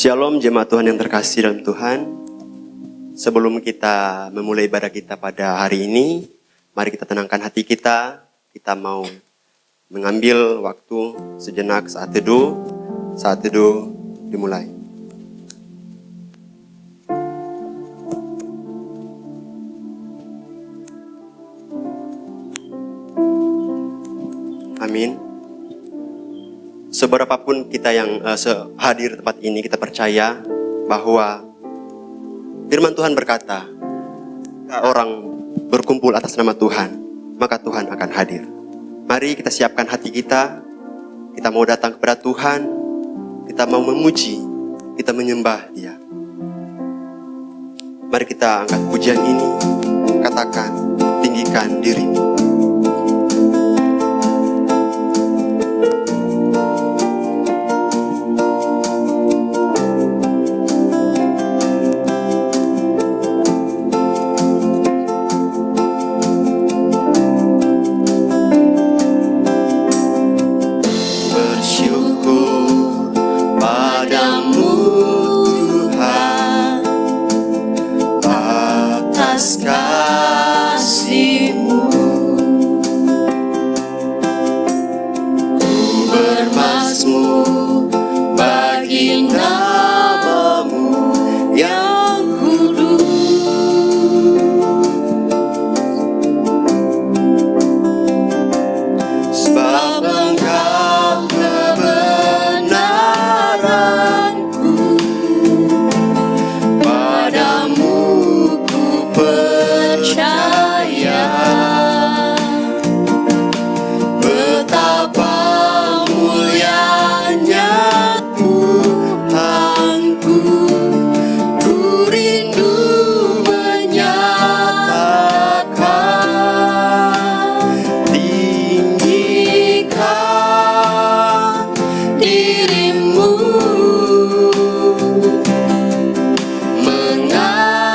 Shalom jemaat Tuhan yang terkasih dalam Tuhan. Sebelum kita memulai ibadah kita pada hari ini, mari kita tenangkan hati kita. Kita mau mengambil waktu sejenak saat teduh. Saat teduh dimulai. Amin. Seberapapun kita yang hadir di tempat ini, kita percaya bahwa firman Tuhan berkata, jika orang berkumpul atas nama Tuhan, maka Tuhan akan hadir. Mari kita siapkan hati kita mau datang kepada Tuhan, kita mau memuji, kita menyembah Dia. Mari kita angkat pujian ini, katakan, tinggikan dirimu.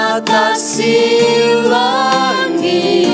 Mengatasi langit.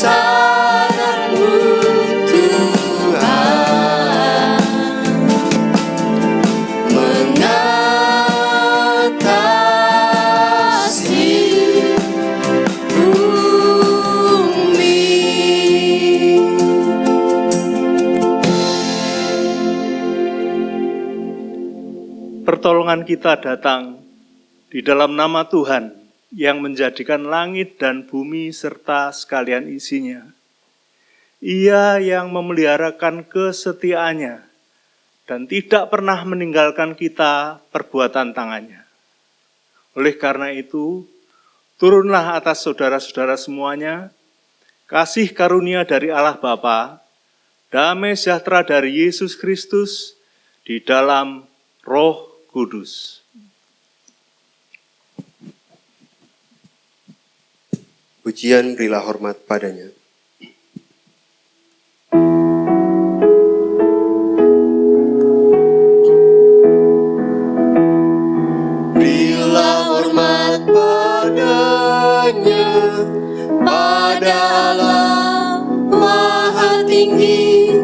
kebesaran-Mu Tuhan mengatasi bumi. Pertolongan kita datang di dalam nama Tuhan yang menjadikan langit dan bumi serta sekalian isinya. Ia yang memeliharakan kesetiaannya dan tidak pernah meninggalkan kita perbuatan tangannya. Oleh karena itu, turunlah atas saudara-saudara semuanya, kasih karunia dari Allah Bapa, damai sejahtera dari Yesus Kristus di dalam Roh Kudus. Pujian berilah hormat padanya. Berilah hormat padanya, pada Allah Maha Tinggi.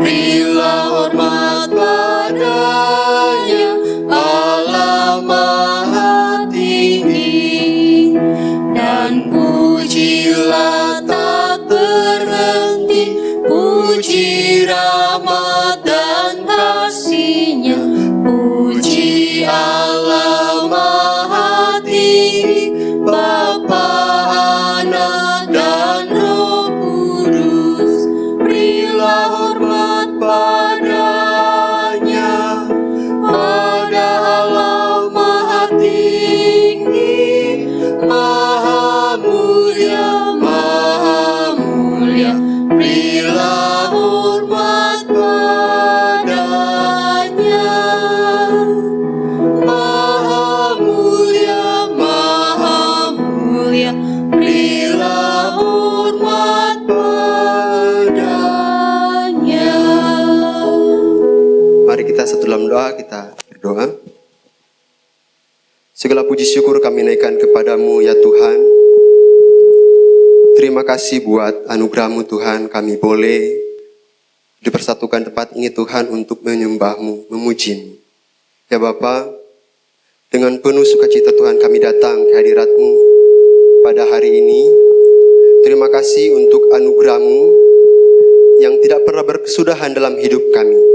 Berilah hormat padanya, Allah Maha Tinggi. Dan pujilah tak berhenti, puji rahmat dan kasih-Nya. Puji Allah Maha Tinggi, Bapa, Anak, dan Roh Kudus. Berilah hormat padanya, pada Allah Maha Tinggi, Maha mulia, Maha mulia. Berilah hormat padanya, Maha mulia, Maha mulia. Berilah hormat padanya. Mari kita satu dalam doa, kita berdoa. Segala puji syukur kami naikkan kepadamu ya Tuhan. Terima kasih buat anugerah-Mu Tuhan, kami boleh dipersatukan tempat ini Tuhan untuk menyembah-Mu, memuji-Mu. Ya Bapa, dengan penuh sukacita Tuhan kami datang ke hadirat-Mu pada hari ini. Terima kasih untuk anugerah-Mu yang tidak pernah berkesudahan dalam hidup kami.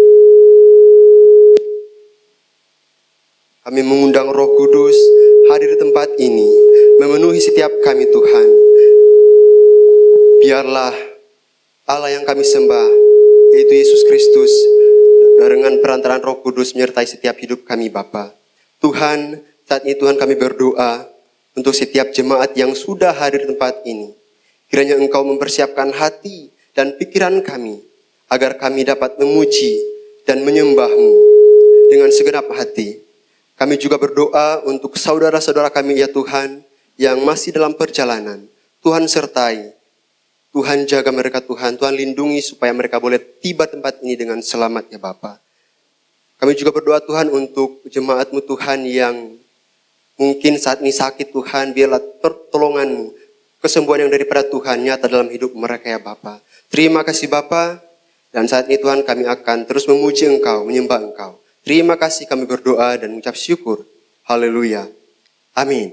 Kami mengundang Roh Kudus hadir di tempat ini, memenuhi setiap kami Tuhan. Biarlah Allah yang kami sembah, yaitu Yesus Kristus, dengan perantaraan Roh Kudus menyertai setiap hidup kami Bapa. Tuhan, saat ini Tuhan kami berdoa untuk setiap jemaat yang sudah hadir di tempat ini. Kiranya Engkau mempersiapkan hati dan pikiran kami, agar kami dapat memuji dan menyembah-Mu dengan segenap hati. Kami juga berdoa untuk saudara-saudara kami ya Tuhan, yang masih dalam perjalanan. Tuhan sertai, Tuhan jaga mereka Tuhan, Tuhan lindungi supaya mereka boleh tiba tempat ini dengan selamat ya Bapa. Kami juga berdoa Tuhan untuk jemaat-Mu Tuhan yang mungkin saat ini sakit Tuhan, biarlah pertolongan-Mu, kesembuhan yang daripada Tuhan nyata dalam hidup mereka ya Bapa. Terima kasih Bapa, dan saat ini Tuhan kami akan terus memuji Engkau, menyembah Engkau. Terima kasih kami berdoa dan mengucap syukur. Haleluya. Amin.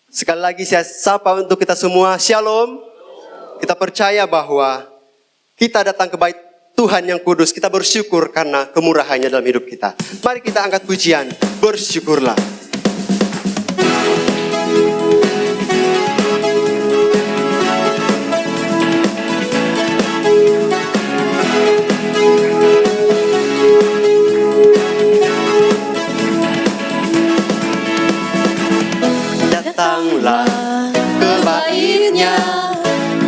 Sekali lagi saya sapa untuk kita semua, Shalom. Kita percaya bahwa kita datang ke bait Tuhan yang kudus. Kita bersyukur karena kemurahannya dalam hidup kita. Mari kita angkat pujian, bersyukurlah. Datanglah ke bait-Nya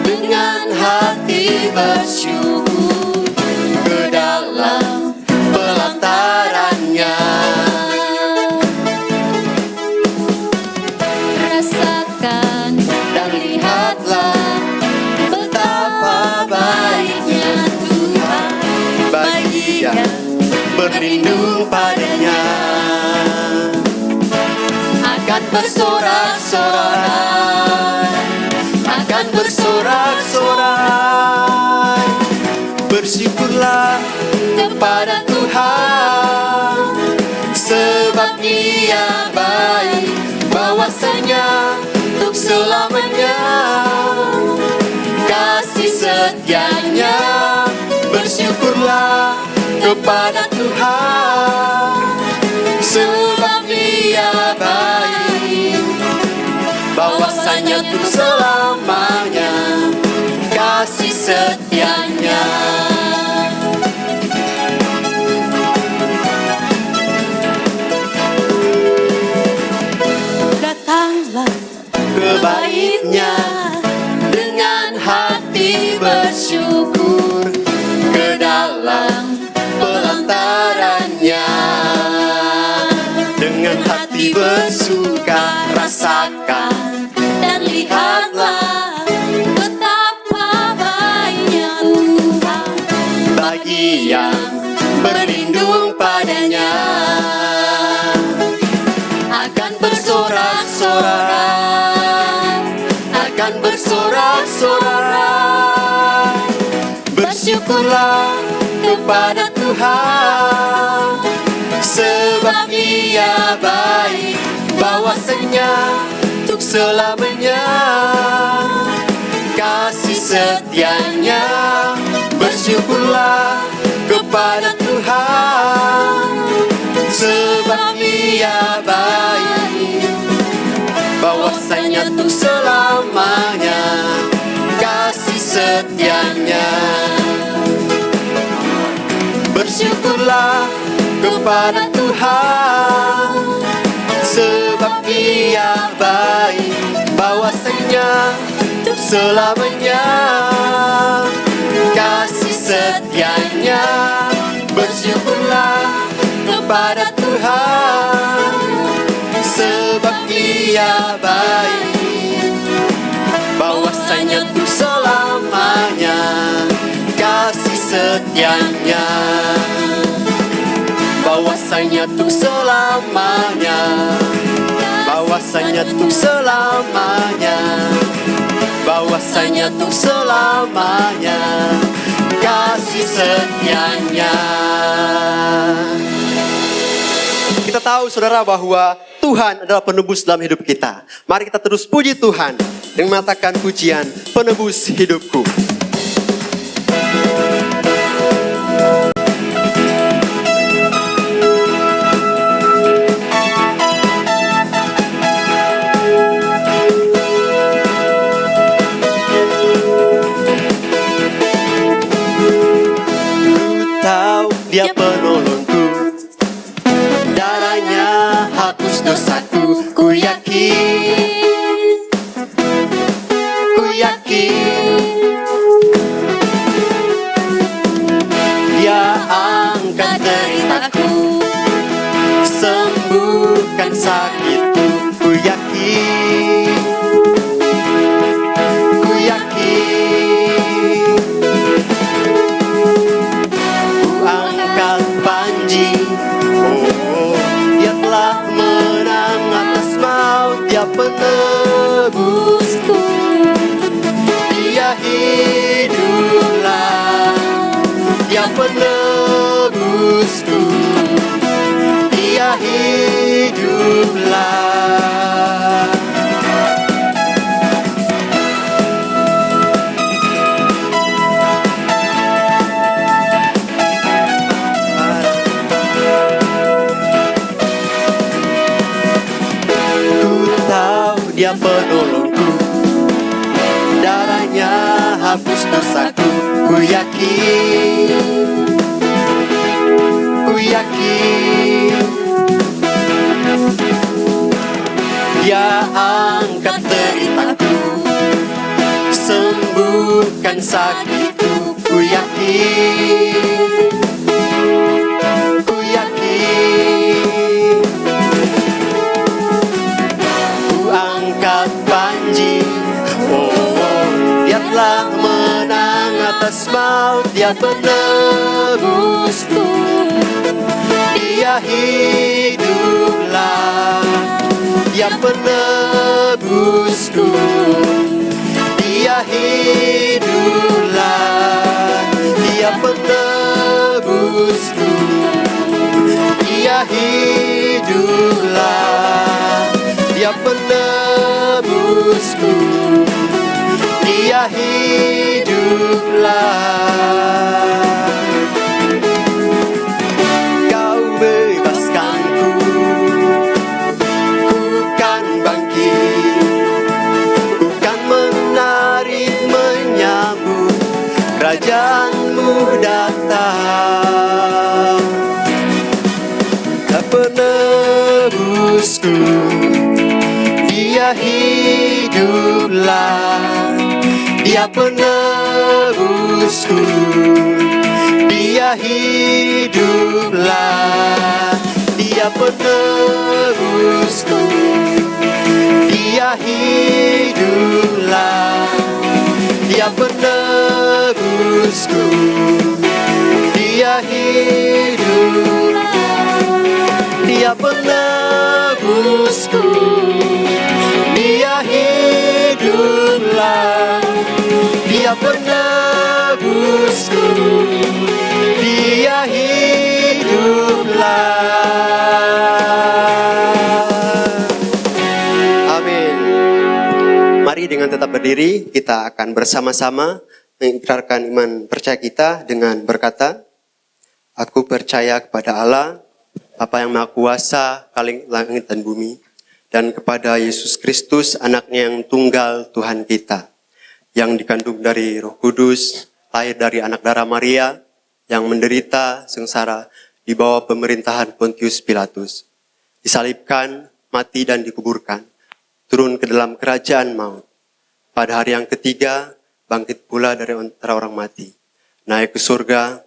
dengan hati bersyukur, ke dalam pelataran-Nya. Rasakan dan lihatlah betapa baiknya Tuhan bagi yang berlindung padanya. akan bersorak-sorai, akan bersorak-sorai. Bersyukurlah kepada Tuhan, sebab Dia baik, bahwasanya untuk selamanya kasih setianya. Bersyukurlah kepada Tuhan, sebab Dia baik, bahwasanya untuk selamanya kasih setianya. Datanglah Ke baitnya dengan hati bersyukur, ke dalam pelantarannya dengan hati bersuka. Rasakan dan lihatlah betapa baiknya Tuhan bagi yang berlindung padanya. Akan bersorak-sorai, akan bersorak-sorai. Bersyukurlah kepada Tuhan, sebab Dia baik, bahwasanya untuk selamanya kasih setianya. Bersyukurlah kepada Tuhan, sebab Dia baik, bahwasanya untuk selamanya kasih setianya. Bersyukurlah kepada Tuhan, sebab Dia baik, bahwasanya untuk selamanya kasih setianya. Bersyukurlah kepada Tuhan, sebab Dia baik, bahwasanya untuk selamanya kasih setianya. Bahwasanya untuk selamanya, bahwasanya untuk selamanya, bahwasanya untuk selamanya kasih setianya. Kita tahu saudara bahwa Tuhan adalah penebus dalam hidup kita. Mari kita terus puji Tuhan dengan mengatakan pujian penebus hidupku. Dia penolongku, darahnya hapus dosaku. Ku yakin, ku yakin. Dia angkat deritaku, sembuhkan sakitku. Ku yakin, ku yakin. Dia telah menang atas maut, Dia penebusku. Dia hiduplah, Dia penebusku. Dia hiduplah. Dia penolongku, darahnya hapus dosaku. Ku yakin, ku yakin. Dia angkat deritaku, sembuhkan sakitku. Ku yakin, ku yakin. Angkat banji, Dia telah menang atas maut. Dia penebusku. Dia hiduplah, Dia penebusku. Dia Dia hiduplah, Dia penebusku. Dia hiduplah, Dia penebusku. Dia hiduplah. Kau bebaskanku, ku kan bangkit, ku kan menarik menyambut kerajaanmu datang. Penebusku, Dia hiduplah, Dia penebusku. Dia hiduplah, Dia penebusku. Dia hiduplah, Dia penebusku. Dia hiduplah, Dia penebusku. Dia hiduplah, Dia penebusku. Dia hiduplah. Amin. Mari dengan tetap berdiri, kita akan bersama-sama mengikrarkan iman percaya kita dengan berkata, aku percaya kepada Allah, Bapa yang Maha Kuasa, Khalik langit dan bumi, dan kepada Yesus Kristus, anaknya yang tunggal Tuhan kita, yang dikandung dari Roh Kudus, lahir dari anak darah Maria, yang menderita sengsara di bawah pemerintahan Pontius Pilatus, disalibkan, mati dan dikuburkan, turun ke dalam kerajaan maut. Pada hari yang ketiga, bangkit pula dari antara orang mati, naik ke surga,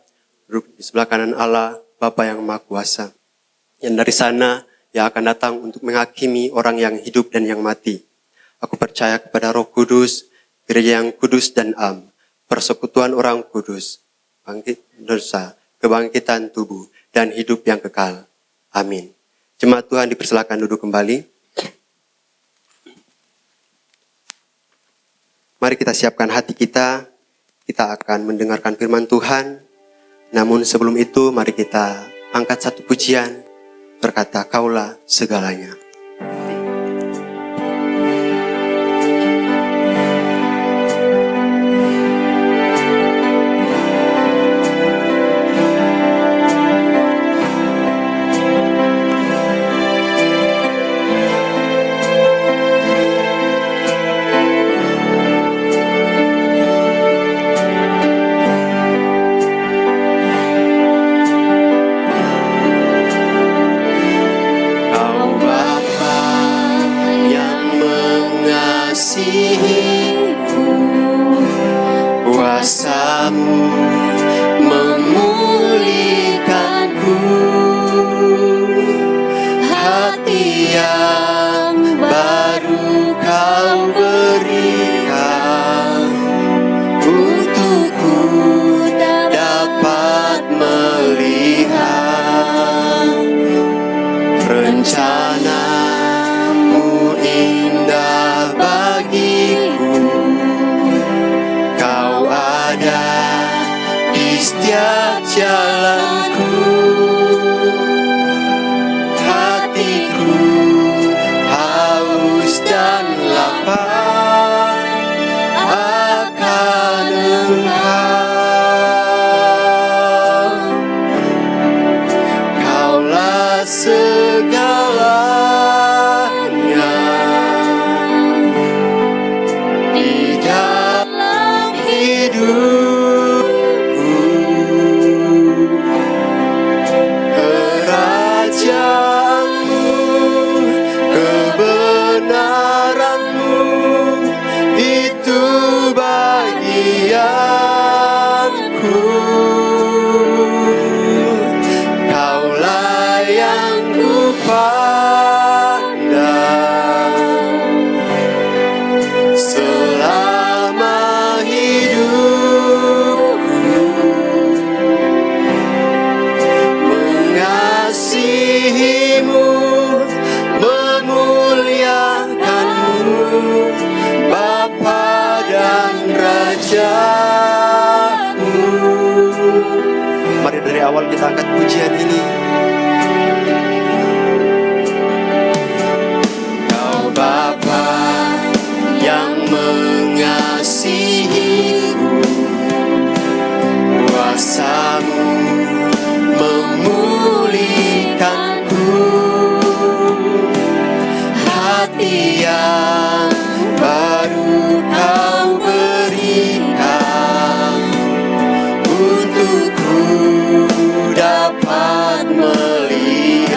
duduk di sebelah kanan Allah, Bapa yang Maha Kuasa. Yang dari sana yang akan datang untuk menghakimi orang yang hidup dan yang mati. Aku percaya kepada Roh Kudus, gereja yang kudus dan am, persekutuan orang kudus, bangkit dosa, kebangkitan tubuh, dan hidup yang kekal. Amin. Jemaat Tuhan dipersilakan duduk kembali. Mari kita siapkan hati kita akan mendengarkan firman Tuhan. Namun sebelum itu, mari kita angkat satu pujian, berkata, Kaulah segalanya. Kau Bapa dari awal kita angkat pujian ini. Kau Bapa yang mengasihiku, kuasa-Mu memulihkanku, hati yang baru Kau berikan, untukku dapat melihat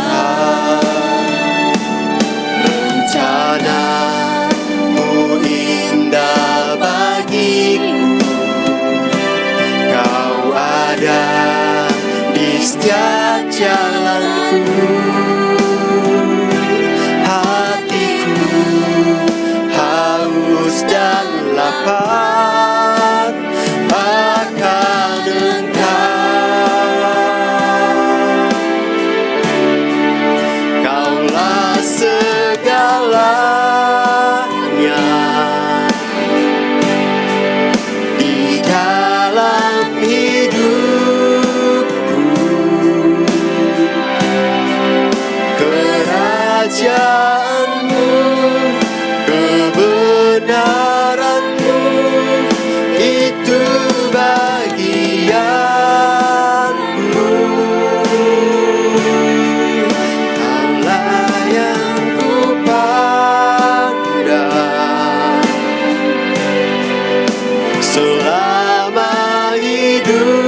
rencana-Mu indah bagiku. Kau ada di setiap jalanku. Hatiku haus dan lapar akan Engkau. Kaulah segalanya di dalam hidupku. Kerajaan-Mu, kebenaran-Mu, itu bagianku. Kaulah yang kupandang selama hidupku.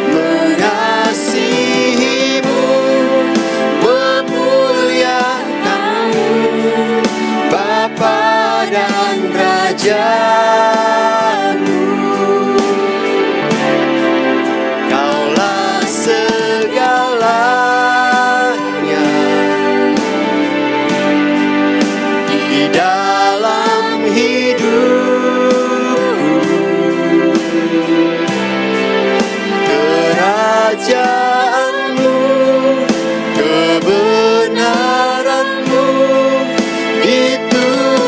Mengasihi-Mu, memuliakan-Mu, Bapa dan Raja-Mu. Kaulah segalanya di dalam hidupku. Kerajaan-Mu, kebenaran-Mu, itu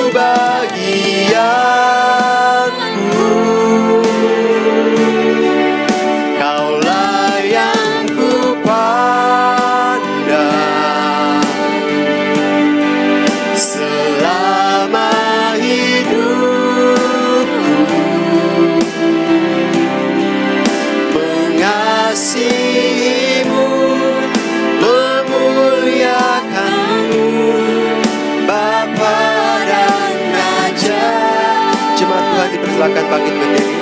bagianku. Kaulah yang kupandang selama hidupku. Mengasihi-Mu, memuliakan-Mu, Bapa dan Raja. Jemaat Tuhan dipersilakan bangkit berdiri.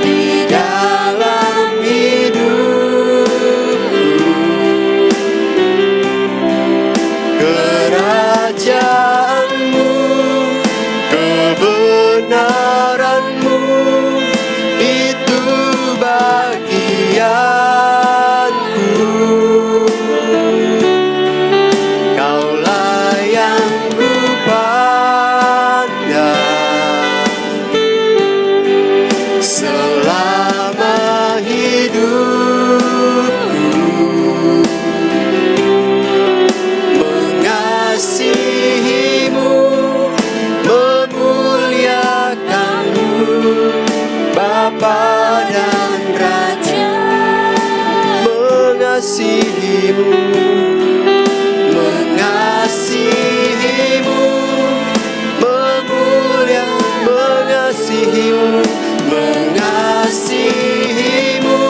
Di dalam hidupku, kerajaan-Mu, kebenaran-Mu, itu bagianku. Kaulah yang kupandang selama hidupku. Mengasihi-Mu, memuliakan-Mu, Bapa dan Raja. Mengasihi-Mu, mengasihi-Mu, mengasihi-Mu, mengasihi-Mu,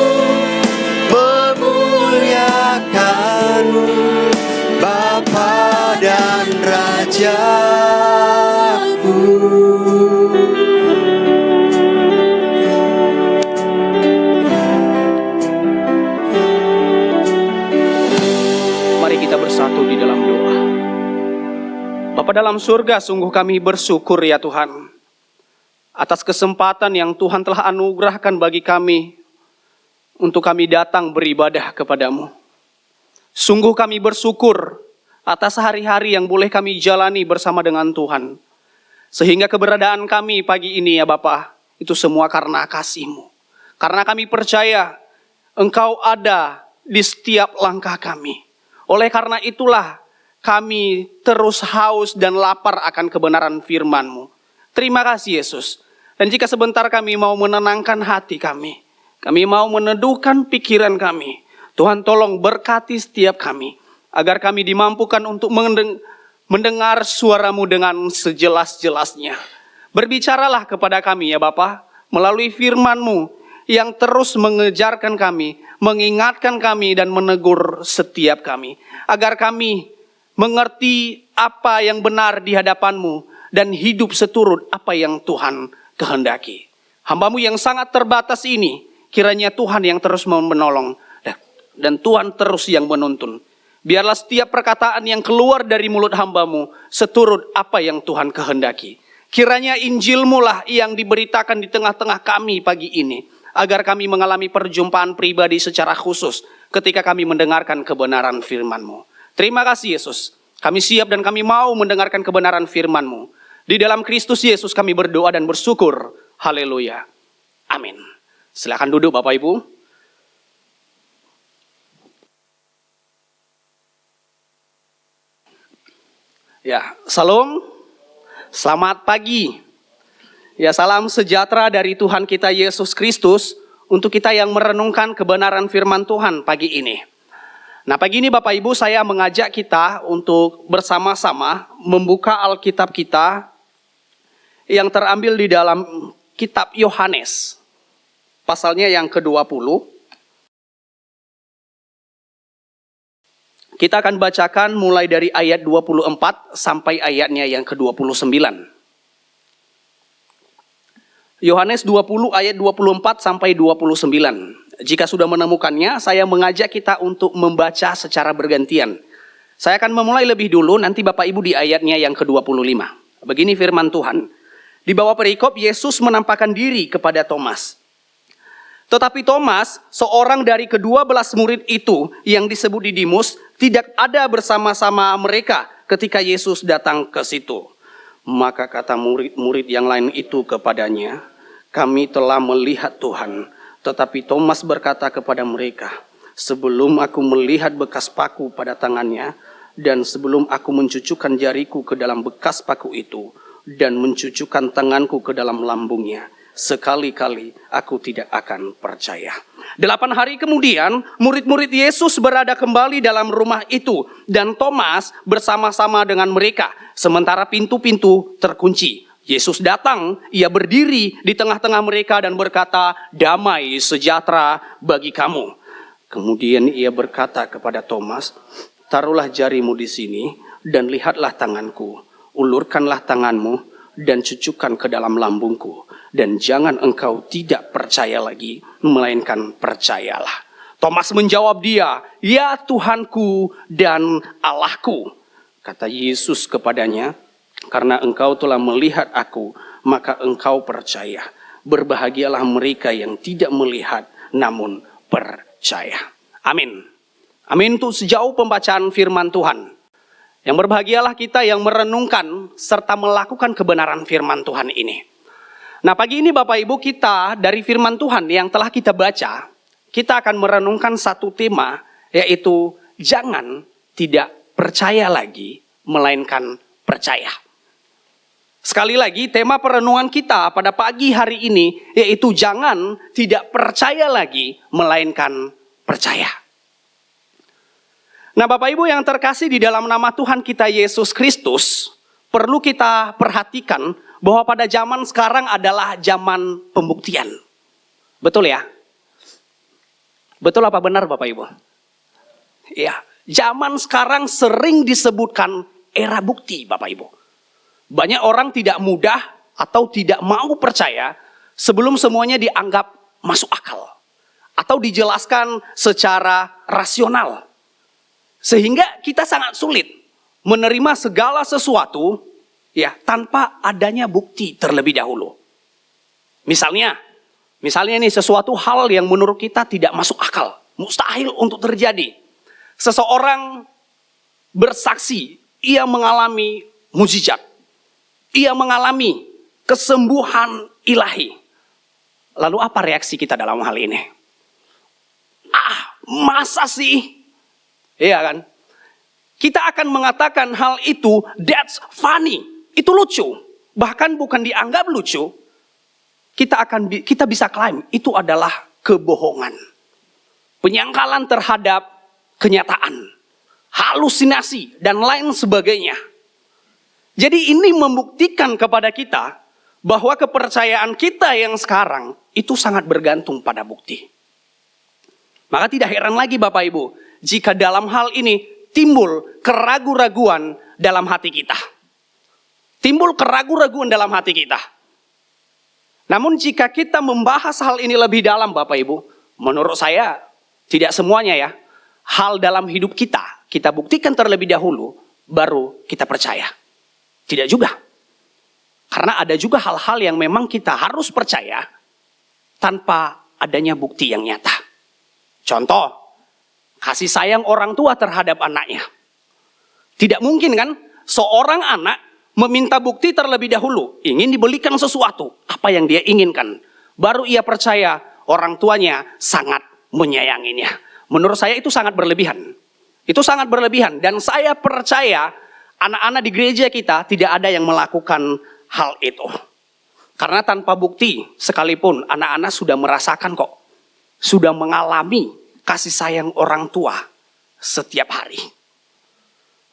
memuliakan-Mu, Bapa dan Raja-Ku. Mari kita bersatu di dalam doa. Bapa dalam surga, sungguh kami bersyukur ya Tuhan, atas kesempatan yang Tuhan telah anugerahkan bagi kami untuk kami datang beribadah kepadamu. Sungguh kami bersyukur atas hari-hari yang boleh kami jalani bersama dengan Tuhan. Sehingga keberadaan kami pagi ini ya Bapa, itu semua karena kasih-Mu. Karena kami percaya Engkau ada di setiap langkah kami. Oleh karena itulah kami terus haus dan lapar akan kebenaran firman-Mu. Terima kasih Yesus. Dan jika sebentar kami mau menenangkan hati kami mau meneduhkan pikiran kami, Tuhan tolong berkati setiap kami, agar kami dimampukan untuk mendengar suara-Mu dengan sejelas-jelasnya. Berbicaralah kepada kami ya Bapa, melalui firman-Mu yang terus mengejarkan kami, mengingatkan kami dan menegur setiap kami. Agar kami mengerti apa yang benar di hadapan-Mu dan hidup seturut apa yang Tuhan kehendaki. Hamba-Mu yang sangat terbatas ini, kiranya Tuhan yang terus menolong dan Tuhan terus yang menuntun. Biarlah setiap perkataan yang keluar dari mulut hamba-Mu seturut apa yang Tuhan kehendaki. Kiranya Injil-Mu lah yang diberitakan di tengah-tengah kami pagi ini, agar kami mengalami perjumpaan pribadi secara khusus ketika kami mendengarkan kebenaran firman-Mu. Terima kasih Yesus. Kami siap dan kami mau mendengarkan kebenaran firman-Mu. Di dalam Kristus Yesus kami berdoa dan bersyukur. Haleluya. Amin. Silakan duduk Bapak Ibu. Ya, salam. Selamat pagi. Ya, salam sejahtera dari Tuhan kita Yesus Kristus untuk kita yang merenungkan kebenaran firman Tuhan pagi ini. Nah, pagi ini Bapak Ibu saya mengajak kita untuk bersama-sama membuka Alkitab kita yang terambil di dalam kitab Yohanes. Pasalnya yang ke-20. Kita akan bacakan mulai dari ayat 24 sampai ayatnya yang ke-29. Yohanes 20 ayat 24 sampai 29. Jika sudah menemukannya, saya mengajak kita untuk membaca secara bergantian. Saya akan memulai lebih dulu, nanti Bapak Ibu di ayatnya yang ke-25. Begini firman Tuhan. Di bawah perikop, Yesus menampakkan diri kepada Thomas. Tetapi Thomas, seorang dari ke-12 murid itu yang disebut Didimus, tidak ada bersama-sama mereka ketika Yesus datang ke situ. Maka kata murid-murid yang lain itu kepadanya, kami telah melihat Tuhan. Tetapi Thomas berkata kepada mereka, sebelum aku melihat bekas paku pada tangannya, dan sebelum aku mencucukkan jariku ke dalam bekas paku itu, dan mencucukkan tanganku ke dalam lambungnya, sekali-kali aku tidak akan percaya. 8 hari kemudian, murid-murid Yesus berada kembali dalam rumah itu, dan Thomas bersama-sama dengan mereka, sementara pintu-pintu terkunci. Yesus datang, ia berdiri di tengah-tengah mereka dan berkata, damai sejahtera bagi kamu. Kemudian ia berkata kepada Thomas, taruhlah jarimu di sini, dan lihatlah tanganku. Ulurkanlah tanganmu, dan cucukkan ke dalam lambungku. Dan jangan engkau tidak percaya lagi, melainkan percayalah. Thomas menjawab dia, ya Tuhanku dan Allahku. Kata Yesus kepadanya, karena engkau telah melihat aku, maka engkau percaya. Berbahagialah mereka yang tidak melihat, namun percaya. Amin. Amin untuk sejauh pembacaan firman Tuhan. Yang berbahagialah kita yang merenungkan serta melakukan kebenaran firman Tuhan ini. Nah, pagi ini Bapak Ibu, kita dari firman Tuhan yang telah kita baca, kita akan merenungkan satu tema, yaitu jangan tidak percaya lagi, melainkan percaya. Sekali lagi, tema perenungan kita pada pagi hari ini, yaitu jangan tidak percaya lagi, melainkan percaya. Nah, Bapak Ibu yang terkasih di dalam nama Tuhan kita Yesus Kristus, perlu kita perhatikan bahwa pada zaman sekarang adalah zaman pembuktian. Betul ya? Betul apa benar Bapak Ibu? Ya, zaman sekarang sering disebutkan era bukti Bapak Ibu. Banyak orang tidak mudah atau tidak mau percaya sebelum semuanya dianggap masuk akal. Atau dijelaskan secara rasional. Sehingga kita sangat sulit menerima segala sesuatu ya tanpa adanya bukti terlebih dahulu. Misalnya ini sesuatu hal yang menurut kita tidak masuk akal, mustahil untuk terjadi. Seseorang bersaksi, ia mengalami mukjizat. Ia mengalami kesembuhan ilahi. Lalu apa reaksi kita dalam hal ini? Masa sih? Iya kan? kita akan mengatakan hal itu, that's funny. Itu lucu. Bahkan bukan dianggap lucu, kita bisa klaim itu adalah kebohongan. Penyangkalan terhadap kenyataan, halusinasi, dan lain sebagainya. Jadi ini membuktikan kepada kita bahwa kepercayaan kita yang sekarang itu sangat bergantung pada bukti. Maka tidak heran lagi Bapak Ibu, jika dalam hal ini timbul keraguan-raguan dalam hati kita. Timbul keraguan-raguan dalam hati kita. Namun jika kita membahas hal ini lebih dalam Bapak Ibu, menurut saya tidak semuanya ya. Hal dalam hidup kita buktikan terlebih dahulu, baru kita percaya. Tidak juga. Karena ada juga hal-hal yang memang kita harus percaya tanpa adanya bukti yang nyata. Contoh, kasih sayang orang tua terhadap anaknya. Tidak mungkin kan seorang anak meminta bukti terlebih dahulu, ingin dibelikan sesuatu, apa yang dia inginkan. Baru ia percaya orang tuanya sangat menyayanginya. Menurut saya itu sangat berlebihan. Itu sangat berlebihan. Dan saya percaya anak-anak di gereja kita tidak ada yang melakukan hal itu. Karena tanpa bukti, sekalipun anak-anak sudah merasakan kok. Sudah mengalami kasih sayang orang tua setiap hari.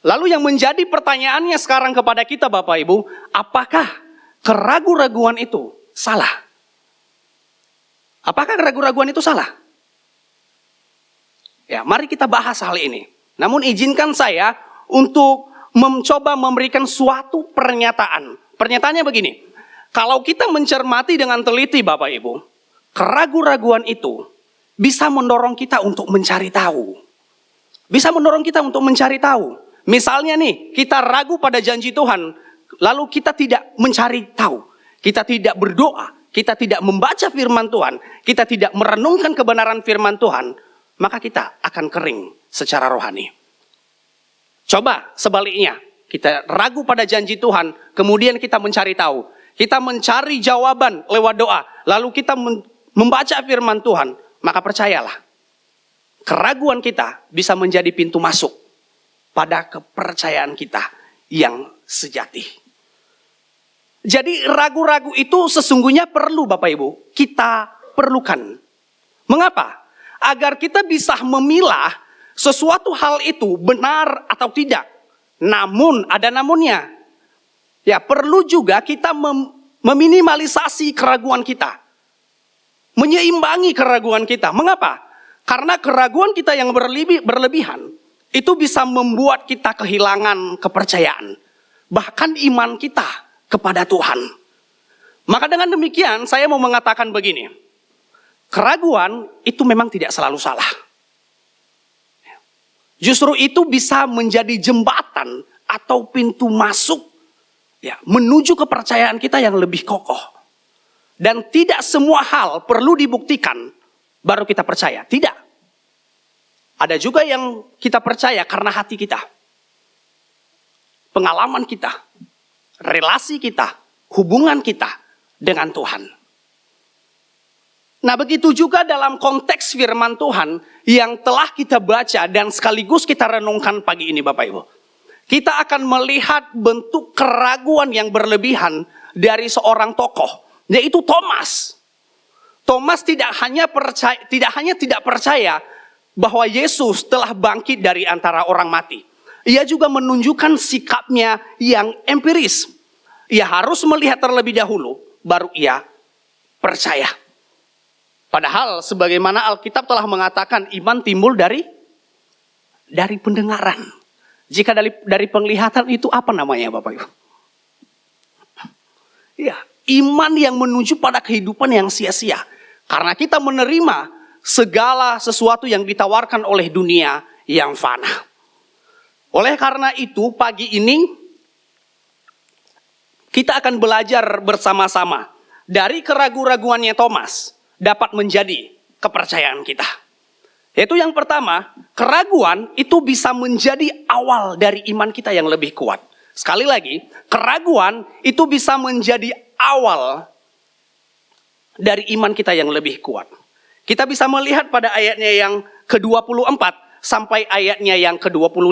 Lalu yang menjadi pertanyaannya sekarang kepada kita Bapak Ibu, apakah keraguan-raguan itu salah? Apakah keraguan-raguan itu salah? Ya, mari kita bahas hal ini. Namun izinkan saya untuk mencoba memberikan suatu pernyataan. Pernyataannya begini, kalau kita mencermati dengan teliti Bapak Ibu, keraguan-raguan itu bisa mendorong kita untuk mencari tahu. Bisa mendorong kita untuk mencari tahu. Misalnya nih, kita ragu pada janji Tuhan, lalu kita tidak mencari tahu. Kita tidak berdoa, kita tidak membaca firman Tuhan, kita tidak merenungkan kebenaran firman Tuhan, maka kita akan kering secara rohani. Coba sebaliknya, kita ragu pada janji Tuhan, kemudian kita mencari tahu. Kita mencari jawaban lewat doa, lalu kita membaca firman Tuhan, maka percayalah, keraguan kita bisa menjadi pintu masuk pada kepercayaan kita yang sejati. Jadi ragu-ragu itu sesungguhnya perlu Bapak Ibu, kita perlukan. Mengapa? Agar kita bisa memilah sesuatu hal itu benar atau tidak. Namun, ada namunnya. Ya, perlu juga kita meminimalisasi keraguan kita. Menyeimbangi keraguan kita. Mengapa? Karena keraguan kita yang berlebihan itu bisa membuat kita kehilangan kepercayaan. Bahkan iman kita kepada Tuhan. Maka dengan demikian saya mau mengatakan begini. Keraguan itu memang tidak selalu salah. Justru itu bisa menjadi jembatan atau pintu masuk ya, menuju kepercayaan kita yang lebih kokoh. Dan tidak semua hal perlu dibuktikan baru kita percaya. Tidak. Ada juga yang kita percaya karena hati kita. Pengalaman kita. Relasi kita. Hubungan kita dengan Tuhan. Nah begitu juga dalam konteks firman Tuhan yang telah kita baca dan sekaligus kita renungkan pagi ini Bapak Ibu. Kita akan melihat bentuk keraguan yang berlebihan dari seorang tokoh. Yaitu Thomas. Thomas tidak hanya tidak percaya bahwa Yesus telah bangkit dari antara orang mati. Ia juga menunjukkan sikapnya yang empiris. Ia harus melihat terlebih dahulu, baru ia percaya. Padahal sebagaimana Alkitab telah mengatakan iman timbul dari pendengaran. Jika dari penglihatan itu apa namanya Bapak Ibu? Ya, iman yang menuju pada kehidupan yang sia-sia. Karena kita menerima segala sesuatu yang ditawarkan oleh dunia yang fana. Oleh karena itu pagi ini kita akan belajar bersama-sama dari keraguan-raguannya Thomas dapat menjadi kepercayaan kita. Yaitu yang pertama, keraguan itu bisa menjadi awal dari iman kita yang lebih kuat. Sekali lagi, keraguan itu bisa menjadi awal dari iman kita yang lebih kuat. Kita bisa melihat pada ayatnya yang ke-24 sampai ayatnya yang ke-25.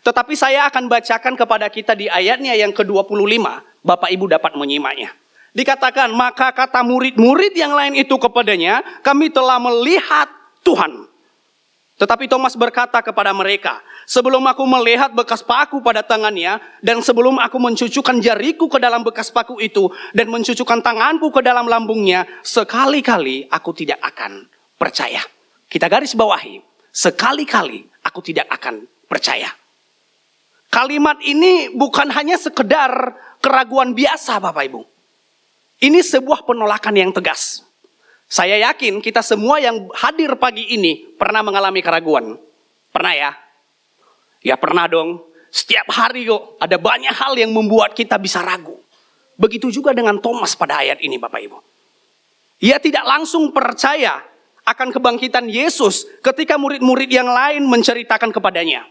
Tetapi saya akan bacakan kepada kita di ayatnya yang ke-25. Bapak Ibu dapat menyimaknya. Dikatakan, maka kata murid-murid yang lain itu kepadanya, kami telah melihat Tuhan. Tetapi Thomas berkata kepada mereka, sebelum aku melihat bekas paku pada tangannya, dan sebelum aku mencucukkan jariku ke dalam bekas paku itu, dan mencucukkan tanganku ke dalam lambungnya, sekali-kali aku tidak akan percaya. Kita garis bawahi, sekali-kali aku tidak akan percaya. Kalimat ini bukan hanya sekedar keraguan biasa, Bapak Ibu. Ini sebuah penolakan yang tegas. Saya yakin kita semua yang hadir pagi ini pernah mengalami keraguan. Pernah ya? Ya pernah dong. Setiap hari kok ada banyak hal yang membuat kita bisa ragu. Begitu juga dengan Thomas pada ayat ini, Bapak Ibu. Ia tidak langsung percaya akan kebangkitan Yesus ketika murid-murid yang lain menceritakan kepadanya.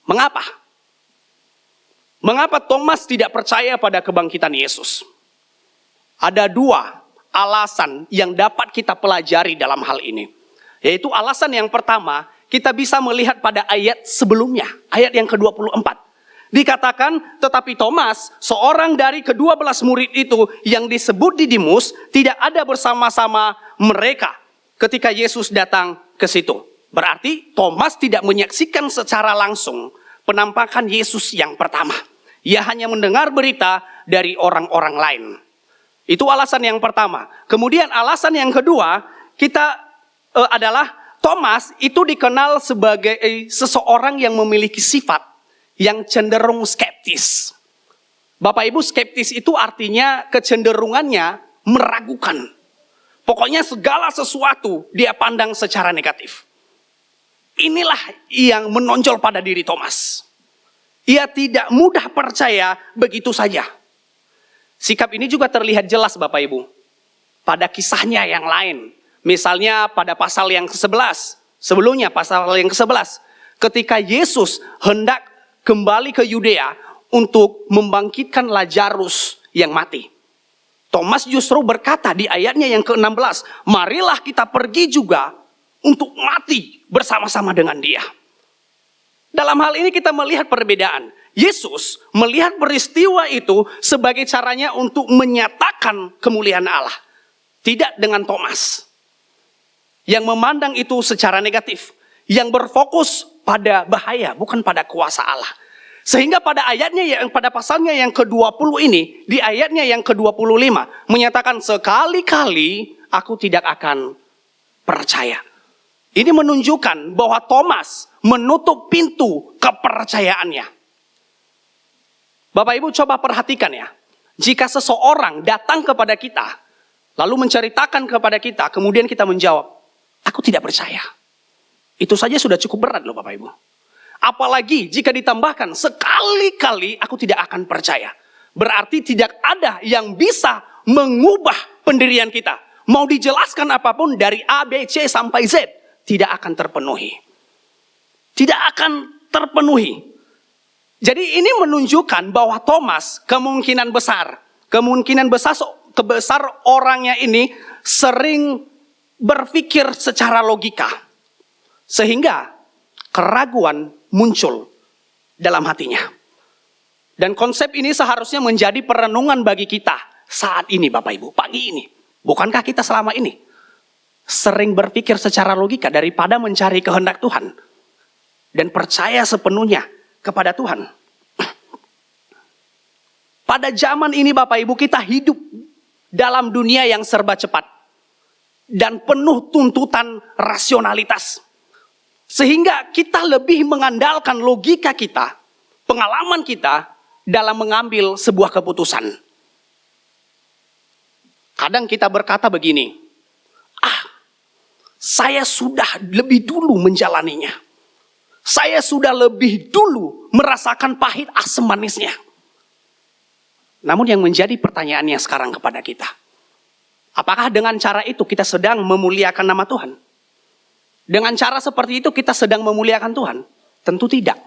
Mengapa? Mengapa Thomas tidak percaya pada kebangkitan Yesus? Ada dua alasan yang dapat kita pelajari dalam hal ini. Yaitu alasan yang pertama, kita bisa melihat pada ayat sebelumnya, ayat yang ke-24. Dikatakan, tetapi Thomas, seorang dari ke-12 murid itu yang disebut Didimus, tidak ada bersama-sama mereka ketika Yesus datang ke situ. Berarti Thomas tidak menyaksikan secara langsung penampakan Yesus yang pertama. Ia hanya mendengar berita dari orang-orang lain. Itu alasan yang pertama. Kemudian alasan yang kedua, adalah Thomas itu dikenal sebagai seseorang yang memiliki sifat yang cenderung skeptis. Bapak Ibu, skeptis itu artinya kecenderungannya meragukan. Pokoknya segala sesuatu dia pandang secara negatif. Inilah yang menonjol pada diri Thomas. Ia tidak mudah percaya begitu saja. Sikap ini juga terlihat jelas Bapak Ibu pada kisahnya yang lain. Misalnya pada pasal yang ke-11. Sebelumnya pasal yang ke-11. Ketika Yesus hendak kembali ke Yudea untuk membangkitkan Lazarus yang mati. Thomas justru berkata di ayatnya yang ke-16. Marilah kita pergi juga untuk mati bersama-sama dengan dia. Dalam hal ini kita melihat perbedaan. Yesus melihat peristiwa itu sebagai caranya untuk menyatakan kemuliaan Allah. Tidak dengan Thomas. Yang memandang itu secara negatif. Yang berfokus pada bahaya, bukan pada kuasa Allah. Sehingga pada ayatnya, pada pasalnya yang ke-20 ini, di ayatnya yang ke-25, menyatakan sekali-kali aku tidak akan percaya. Ini menunjukkan bahwa Thomas menutup pintu kepercayaannya. Bapak Ibu coba perhatikan ya. Jika seseorang datang kepada kita, lalu menceritakan kepada kita, kemudian kita menjawab, aku tidak percaya. Itu saja sudah cukup berat loh Bapak Ibu. Apalagi jika ditambahkan, sekali-kali aku tidak akan percaya. Berarti tidak ada yang bisa mengubah pendirian kita. Mau dijelaskan apapun dari A, B, C sampai Z, tidak akan terpenuhi. Tidak akan terpenuhi. Jadi ini menunjukkan bahwa Thomas kemungkinan besar orangnya ini sering berpikir secara logika. Sehingga keraguan muncul dalam hatinya. Dan konsep ini seharusnya menjadi perenungan bagi kita saat ini Bapak Ibu, pagi ini. Bukankah kita selama ini sering berpikir secara logika daripada mencari kehendak Tuhan dan percaya sepenuhnya kepada Tuhan? Pada zaman ini Bapak Ibu kita hidup dalam dunia yang serba cepat dan penuh tuntutan rasionalitas. Sehingga kita lebih mengandalkan logika kita, pengalaman kita dalam mengambil sebuah keputusan. Kadang kita berkata begini, saya sudah lebih dulu menjalaninya. Saya sudah lebih dulu merasakan pahit asam manisnya. Namun yang menjadi pertanyaannya sekarang kepada kita, apakah dengan cara itu kita sedang memuliakan nama Tuhan? Dengan cara seperti itu kita sedang memuliakan Tuhan? Tentu tidak.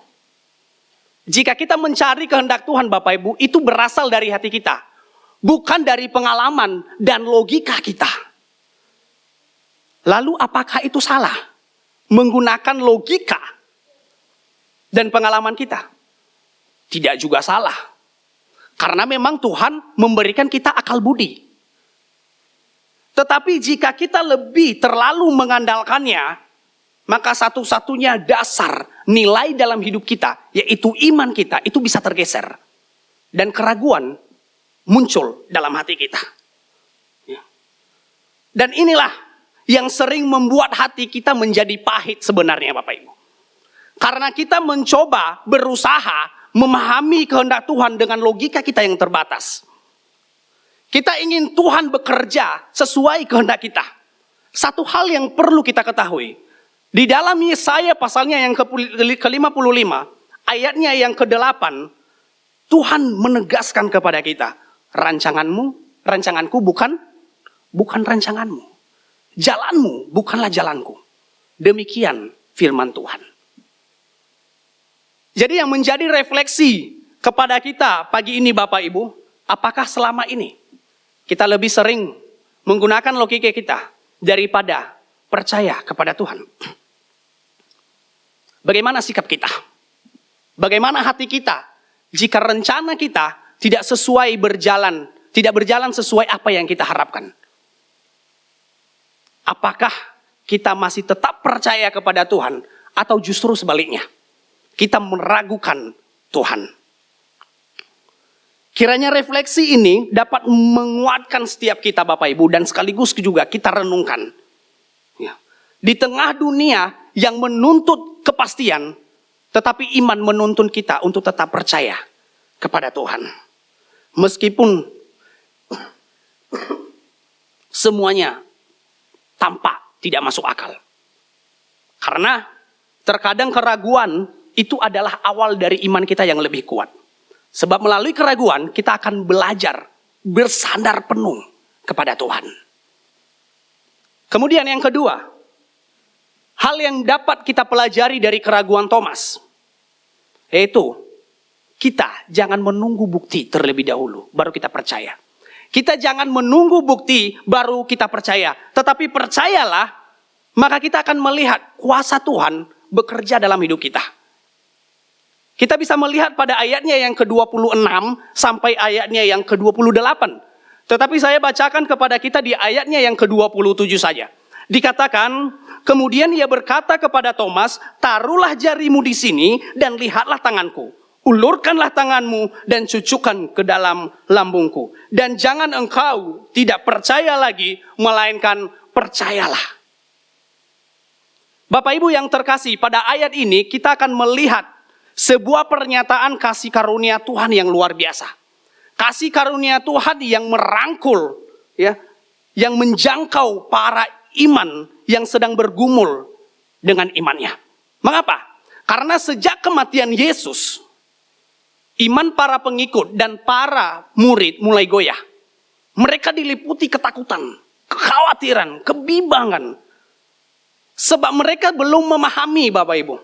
Jika kita mencari kehendak Tuhan Bapak Ibu, itu berasal dari hati kita. Bukan dari pengalaman dan logika kita. Lalu apakah itu salah? Menggunakan logika dan pengalaman kita. tidak juga salah. Karena memang Tuhan memberikan kita akal budi. Tetapi jika kita lebih terlalu mengandalkannya, maka satu-satunya dasar nilai dalam hidup kita, yaitu iman kita, itu bisa tergeser. Dan keraguan muncul dalam hati kita. Dan inilah yang sering membuat hati kita menjadi pahit sebenarnya Bapak Ibu. Karena kita mencoba berusaha memahami kehendak Tuhan dengan logika kita yang terbatas. Kita ingin Tuhan bekerja sesuai kehendak kita. Satu hal yang perlu kita ketahui. Di dalam Yesaya pasalnya yang ke-55, ayatnya yang ke-8, Tuhan menegaskan kepada kita, rancanganku bukan rancanganmu. Jalanmu bukanlah jalanku. Demikian firman Tuhan. Jadi yang menjadi refleksi kepada kita pagi ini Bapak Ibu, apakah selama ini kita lebih sering menggunakan logika kita daripada percaya kepada Tuhan? Bagaimana sikap kita? Bagaimana hati kita jika rencana kita tidak berjalan sesuai apa yang kita harapkan? Apakah kita masih tetap percaya kepada Tuhan atau justru sebaliknya? Kita meragukan Tuhan. Kiranya refleksi ini dapat menguatkan setiap kita Bapak Ibu dan sekaligus juga kita renungkan. Ya. Di tengah dunia yang menuntut kepastian, tetapi iman menuntun kita untuk tetap percaya kepada Tuhan. Meskipun semuanya tampak tidak masuk akal. Karena terkadang keraguan itu adalah awal dari iman kita yang lebih kuat. Sebab melalui keraguan kita akan belajar bersandar penuh kepada Tuhan. Kemudian yang kedua, hal yang dapat kita pelajari dari keraguan Thomas, yaitu kita jangan menunggu bukti terlebih dahulu baru kita percaya. Kita jangan menunggu bukti baru kita percaya, tetapi percayalah, maka kita akan melihat kuasa Tuhan bekerja dalam hidup kita. Kita bisa melihat pada ayatnya yang ke-26 sampai ayatnya yang ke-28. Tetapi saya bacakan kepada kita di ayatnya yang ke-27 saja. Dikatakan, kemudian ia berkata kepada Thomas, taruhlah jarimu di sini dan lihatlah tanganku. Ulurkanlah tanganmu dan cucukkan ke dalam lambungku. Dan jangan engkau tidak percaya lagi, melainkan percayalah. Bapak Ibu yang terkasih, pada ayat ini kita akan melihat sebuah pernyataan kasih karunia Tuhan yang luar biasa. Kasih karunia Tuhan yang merangkul, ya, yang menjangkau para iman yang sedang bergumul dengan imannya. Mengapa? Karena sejak kematian Yesus, iman para pengikut dan para murid mulai goyah. Mereka diliputi ketakutan, kekhawatiran, kebimbangan. Sebab mereka belum memahami Bapak Ibu,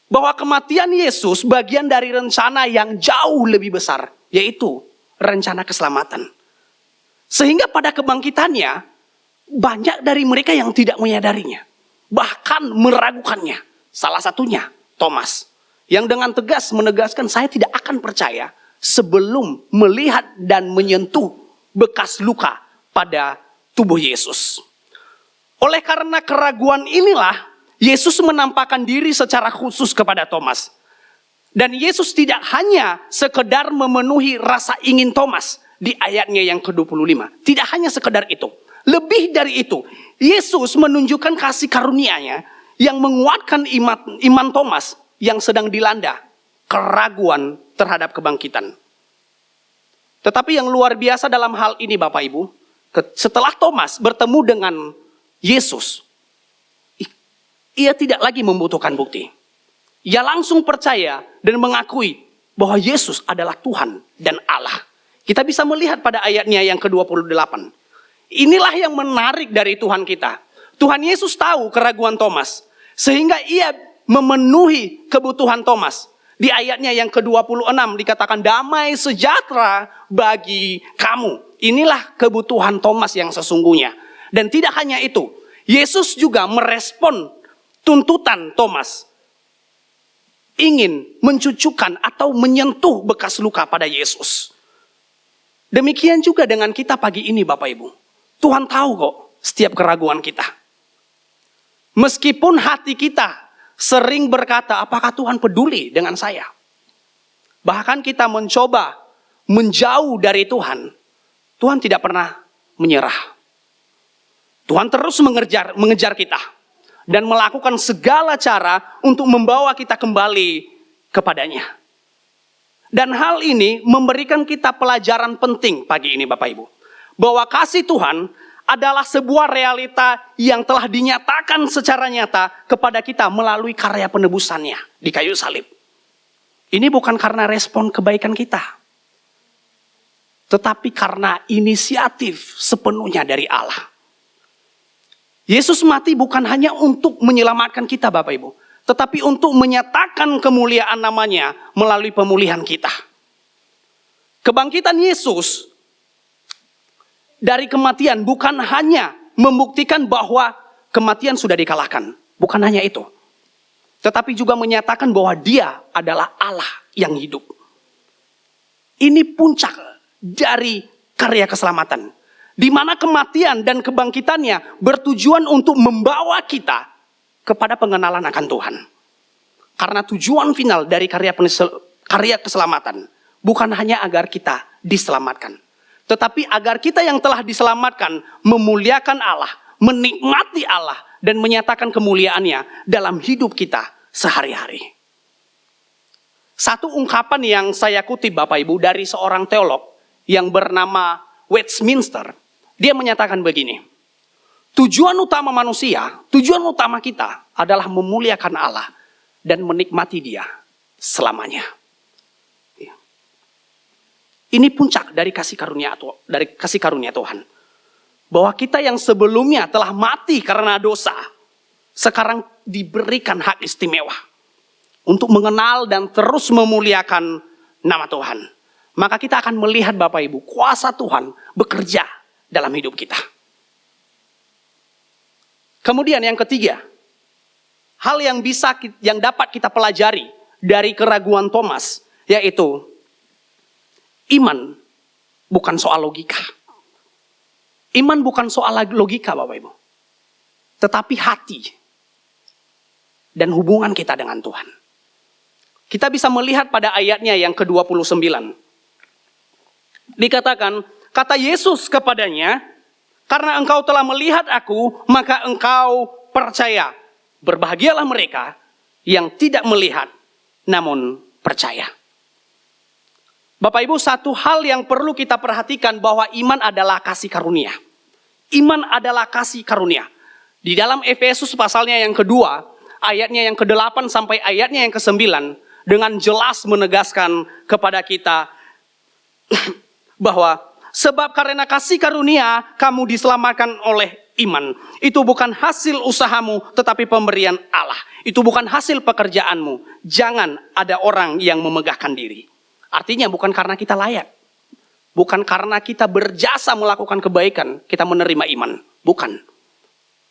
bahwa kematian Yesus bagian dari rencana yang jauh lebih besar, yaitu rencana keselamatan. Sehingga pada kebangkitannya, banyak dari mereka yang tidak menyadarinya, bahkan meragukannya. Salah satunya Thomas, yang dengan tegas menegaskan, saya tidak akan percaya sebelum melihat dan menyentuh bekas luka pada tubuh Yesus. Oleh karena keraguan inilah, Yesus menampakkan diri secara khusus kepada Thomas. Dan Yesus tidak hanya sekedar memenuhi rasa ingin Thomas di ayatnya yang ke-25. Tidak hanya sekedar itu. Lebih dari itu, Yesus menunjukkan kasih karunia-Nya yang menguatkan iman Thomas yang sedang dilanda keraguan terhadap kebangkitan. Tetapi yang luar biasa dalam hal ini Bapak Ibu, setelah Thomas bertemu dengan Yesus, ia tidak lagi membutuhkan bukti. Ia langsung percaya dan mengakui bahwa Yesus adalah Tuhan dan Allah. Kita bisa melihat pada ayatnya yang ke-28. Inilah yang menarik dari Tuhan kita. Tuhan Yesus tahu keraguan Thomas, sehingga ia memenuhi kebutuhan Thomas. Di ayatnya yang ke-26 dikatakan, damai sejahtera bagi kamu. Inilah kebutuhan Thomas yang sesungguhnya. Dan tidak hanya itu, Yesus juga merespon tuntutan Thomas. ingin mencucukkan atau menyentuh bekas luka pada Yesus. Demikian juga dengan kita pagi ini Bapak Ibu. Tuhan tahu kok setiap keraguan kita. Meskipun hati kita sering berkata, apakah Tuhan peduli dengan saya? Bahkan kita mencoba menjauh dari Tuhan. Tuhan tidak pernah menyerah. Tuhan terus mengejar kita. Dan melakukan segala cara untuk membawa kita kembali kepadanya. Dan hal ini memberikan kita pelajaran penting pagi ini Bapak Ibu. Bahwa kasih Tuhan adalah sebuah realita yang telah dinyatakan secara nyata kepada kita melalui karya penebusannya di kayu salib. Ini bukan karena respon kebaikan kita. Tetapi karena inisiatif sepenuhnya dari Allah. Yesus mati bukan hanya untuk menyelamatkan kita Bapak Ibu. Tetapi untuk menyatakan kemuliaan namanya melalui pemulihan kita. Kebangkitan Yesus dari kematian bukan hanya membuktikan bahwa kematian sudah dikalahkan. Bukan hanya itu. Tetapi juga menyatakan bahwa dia adalah Allah yang hidup. Ini puncak dari karya keselamatan. Di mana kematian dan kebangkitannya bertujuan untuk membawa kita kepada pengenalan akan Tuhan. Karena tujuan final dari karya keselamatan bukan hanya agar kita diselamatkan. Tetapi agar kita yang telah diselamatkan memuliakan Allah, menikmati Allah, dan menyatakan kemuliaannya dalam hidup kita sehari-hari. Satu ungkapan yang saya kutip Bapak Ibu dari seorang teolog yang bernama Westminster. Dia menyatakan begini, tujuan utama manusia, tujuan utama kita adalah memuliakan Allah dan menikmati dia selamanya. Ini puncak dari kasih karunia Tuhan. Bahwa kita yang sebelumnya telah mati karena dosa, sekarang diberikan hak istimewa untuk mengenal dan terus memuliakan nama Tuhan. Maka kita akan melihat Bapak Ibu, kuasa Tuhan bekerja dalam hidup kita. Kemudian yang ketiga, hal yang dapat kita pelajari dari keraguan Thomas, yaitu iman bukan soal logika. Iman bukan soal logika Bapak Ibu. Tetapi hati dan hubungan kita dengan Tuhan. Kita bisa melihat pada ayatnya yang ke-29. Dikatakan, kata Yesus kepadanya, karena engkau telah melihat aku, maka engkau percaya. Berbahagialah mereka yang tidak melihat, namun percaya. Bapak Ibu, satu hal yang perlu kita perhatikan bahwa iman adalah kasih karunia. Iman adalah kasih karunia. Di dalam Efesus pasalnya yang kedua, ayatnya yang ke-8 sampai ayatnya yang ke-9, dengan jelas menegaskan kepada kita bahwa sebab karena kasih karunia kamu diselamatkan oleh iman. Itu bukan hasil usahamu tetapi pemberian Allah. Itu bukan hasil pekerjaanmu. Jangan ada orang yang memegahkan diri. Artinya bukan karena kita layak. Bukan karena kita berjasa melakukan kebaikan kita menerima iman. Bukan.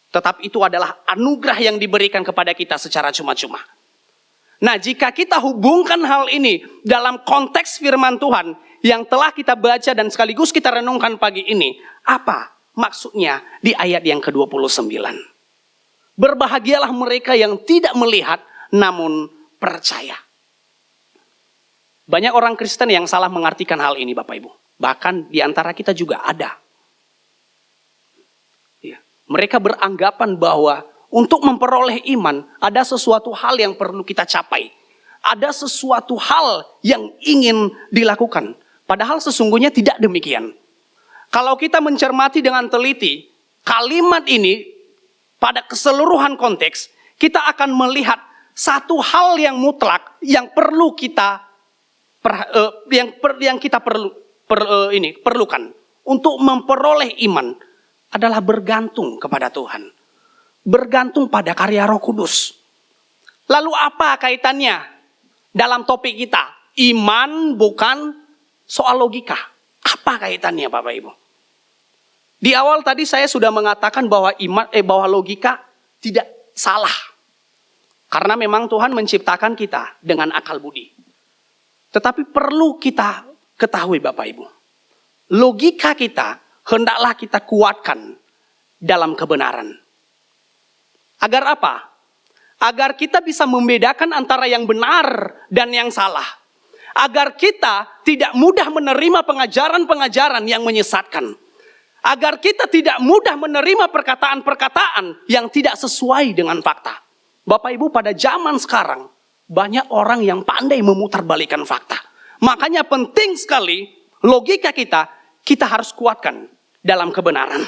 Tetapi itu adalah anugerah yang diberikan kepada kita secara cuma-cuma. Nah, jika kita hubungkan hal ini dalam konteks firman Tuhan yang telah kita baca dan sekaligus kita renungkan pagi ini, apa maksudnya di ayat yang ke-29? Berbahagialah mereka yang tidak melihat namun percaya. Banyak orang Kristen yang salah mengartikan hal ini Bapak Ibu. Bahkan di antara kita juga ada. Mereka beranggapan bahwa untuk memperoleh iman, ada sesuatu hal yang perlu kita capai. Ada sesuatu hal yang ingin dilakukan. Padahal sesungguhnya tidak demikian. Kalau kita mencermati dengan teliti, kalimat ini pada keseluruhan konteks, kita akan melihat satu hal yang mutlak yang perlu kita perlukan untuk memperoleh iman adalah bergantung kepada Tuhan. Bergantung pada karya Roh Kudus. Lalu apa kaitannya dalam topik kita? Iman bukan soal logika. Apa kaitannya Bapak Ibu? Di awal tadi saya sudah mengatakan bahwa bahwa logika tidak salah. Karena memang Tuhan menciptakan kita dengan akal budi. Tetapi perlu kita ketahui Bapak Ibu, logika kita hendaklah kita kuatkan dalam kebenaran. Agar apa? Agar kita bisa membedakan antara yang benar dan yang salah. Agar kita tidak mudah menerima pengajaran-pengajaran yang menyesatkan. Agar kita tidak mudah menerima perkataan-perkataan yang tidak sesuai dengan fakta. Bapak Ibu, pada zaman sekarang banyak orang yang pandai memutarbalikkan fakta. Makanya penting sekali logika kita harus kuatkan dalam kebenaran.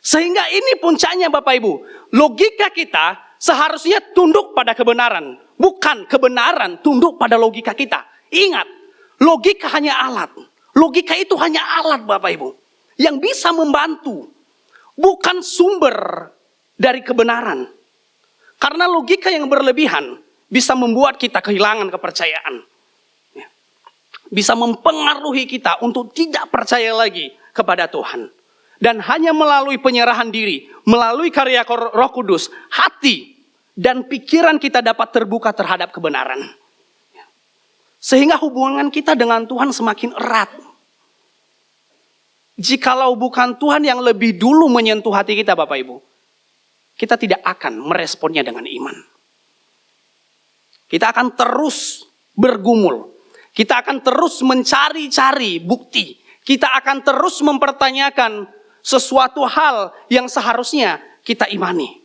Sehingga ini puncaknya Bapak Ibu, logika kita seharusnya tunduk pada kebenaran, bukan kebenaran tunduk pada logika kita. Ingat, logika hanya alat. Logika itu hanya alat Bapak Ibu, yang bisa membantu, bukan sumber dari kebenaran. Karena logika yang berlebihan bisa membuat kita kehilangan kepercayaan. Bisa mempengaruhi kita untuk tidak percaya lagi kepada Tuhan. Dan hanya melalui penyerahan diri, melalui karya Roh Kudus, hati dan pikiran kita dapat terbuka terhadap kebenaran. Sehingga hubungan kita dengan Tuhan semakin erat. Jikalau bukan Tuhan yang lebih dulu menyentuh hati kita Bapak Ibu, kita tidak akan meresponnya dengan iman. Kita akan terus bergumul. Kita akan terus mencari-cari bukti. Kita akan terus mempertanyakan sesuatu hal yang seharusnya kita imani.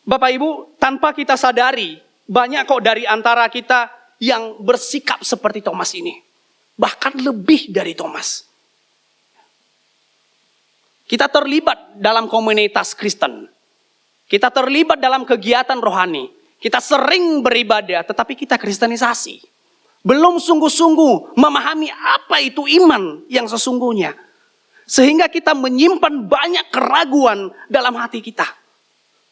Bapak Ibu, tanpa kita sadari, banyak kok dari antara kita yang bersikap seperti Thomas ini. Bahkan lebih dari Thomas. Kita terlibat dalam komunitas Kristen. Kita terlibat dalam kegiatan rohani. Kita sering beribadah, tetapi kita kristenisasi. Belum sungguh-sungguh memahami apa itu iman yang sesungguhnya. Sehingga kita menyimpan banyak keraguan dalam hati kita.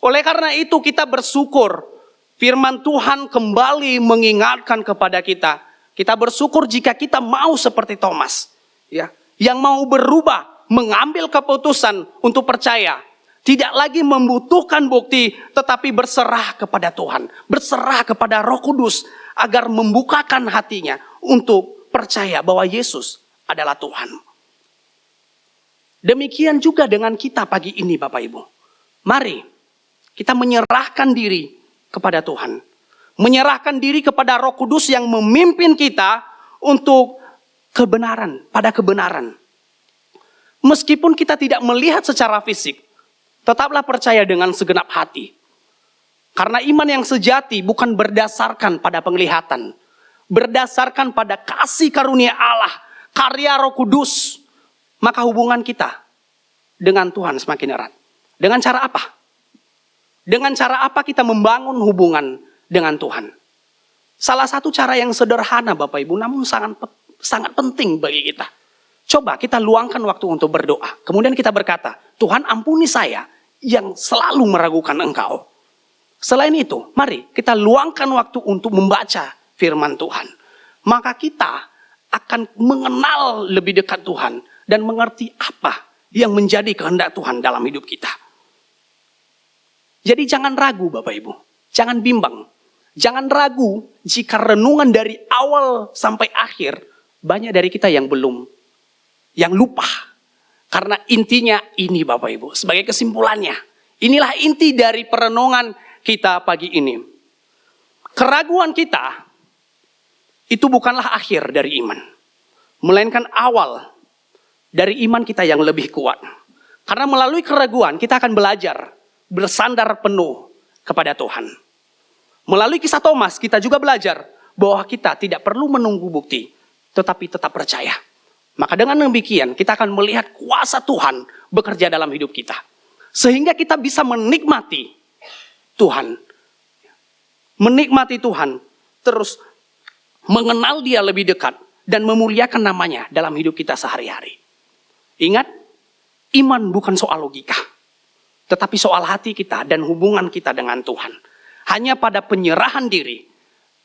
Oleh karena itu kita bersyukur firman Tuhan kembali mengingatkan kepada kita. Kita bersyukur jika kita mau seperti Thomas. Ya, yang mau berubah, mengambil keputusan untuk percaya. Tidak lagi membutuhkan bukti, tetapi berserah kepada Tuhan. Berserah kepada Roh Kudus agar membukakan hatinya untuk percaya bahwa Yesus adalah Tuhan. Demikian juga dengan kita pagi ini Bapak Ibu. Mari kita menyerahkan diri kepada Tuhan. Menyerahkan diri kepada Roh Kudus yang memimpin kita untuk kebenaran, pada kebenaran. Meskipun kita tidak melihat secara fisik, tetaplah percaya dengan segenap hati. Karena iman yang sejati bukan berdasarkan pada penglihatan. Berdasarkan pada kasih karunia Allah, karya Roh Kudus. Maka hubungan kita dengan Tuhan semakin erat. Dengan cara apa? Dengan cara apa kita membangun hubungan dengan Tuhan? Salah satu cara yang sederhana Bapak Ibu, namun sangat penting bagi kita. Coba kita luangkan waktu untuk berdoa. Kemudian kita berkata, Tuhan ampuni saya yang selalu meragukan Engkau. Selain itu, mari kita luangkan waktu untuk membaca firman Tuhan. Maka kita akan mengenal lebih dekat Tuhan dan mengerti apa yang menjadi kehendak Tuhan dalam hidup kita. Jadi jangan ragu Bapak Ibu, jangan bimbang. Jangan ragu jika renungan dari awal sampai akhir banyak dari kita yang lupa. Karena intinya ini Bapak Ibu, sebagai kesimpulannya. Inilah inti dari perenungan kita pagi ini. Keraguan kita itu bukanlah akhir dari iman. Melainkan awal dari iman kita yang lebih kuat. Karena melalui keraguan kita akan belajar bersandar penuh kepada Tuhan. Melalui kisah Thomas kita juga belajar bahwa kita tidak perlu menunggu bukti, tetapi tetap percaya. Maka dengan demikian kita akan melihat kuasa Tuhan bekerja dalam hidup kita. Sehingga kita bisa menikmati Tuhan. Menikmati Tuhan. Terus mengenal Dia lebih dekat. Dan memuliakan namanya dalam hidup kita sehari-hari. Ingat, iman bukan soal logika. Tetapi soal hati kita dan hubungan kita dengan Tuhan. Hanya pada penyerahan diri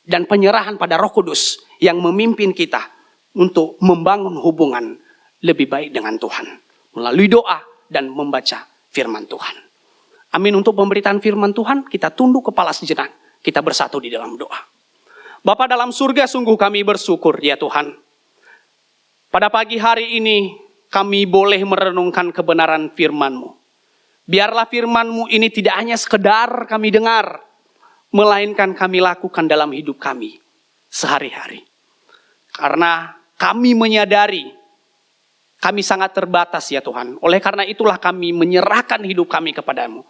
dan penyerahan pada Roh Kudus yang memimpin kita untuk membangun hubungan lebih baik dengan Tuhan. Melalui doa dan membaca firman Tuhan. Amin. Untuk pemberitaan firman Tuhan, kita tunduk kepala sejenak. Kita bersatu di dalam doa. Bapa dalam surga, sungguh kami bersyukur ya Tuhan. Pada pagi hari ini, kami boleh merenungkan kebenaran firman-Mu. Biarlah firman-Mu ini tidak hanya sekedar kami dengar, melainkan kami lakukan dalam hidup kami sehari-hari. Karena kami menyadari, kami sangat terbatas ya Tuhan. Oleh karena itulah kami menyerahkan hidup kami kepadamu.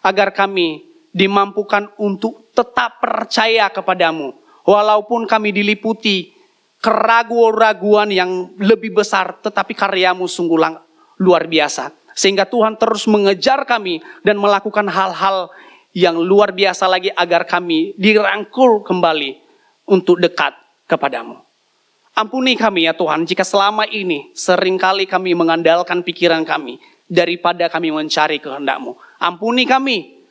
Agar kami dimampukan untuk tetap percaya kepadamu. Walaupun kami diliputi keraguan-raguan yang lebih besar, tetapi karyamu sungguh luar biasa. Sehingga Tuhan terus mengejar kami dan melakukan hal-hal yang luar biasa lagi agar kami dirangkul kembali untuk dekat kepadamu. Ampuni kami ya Tuhan jika selama ini seringkali kami mengandalkan pikiran kami daripada kami mencari kehendak-Mu. Ampuni kami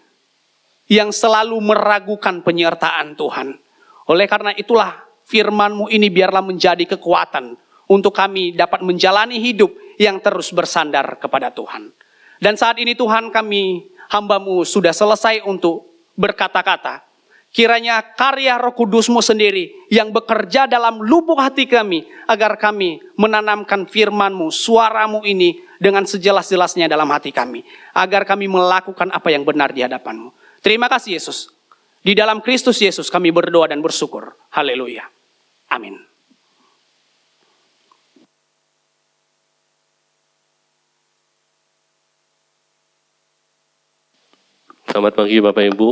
yang selalu meragukan penyertaan Tuhan. Oleh karena itulah firman-Mu ini biarlah menjadi kekuatan untuk kami dapat menjalani hidup yang terus bersandar kepada Tuhan. Dan saat ini Tuhan kami hamba-Mu sudah selesai untuk berkata-kata. Kiranya karya Roh Kudus-Mu sendiri yang bekerja dalam lubuk hati kami agar kami menanamkan firman-Mu, suara-Mu ini dengan sejelas-jelasnya dalam hati kami. Agar kami melakukan apa yang benar di hadapan-Mu. Terima kasih Yesus. Di dalam Kristus Yesus kami berdoa dan bersyukur. Haleluya. Amin. Selamat pagi Bapak Ibu.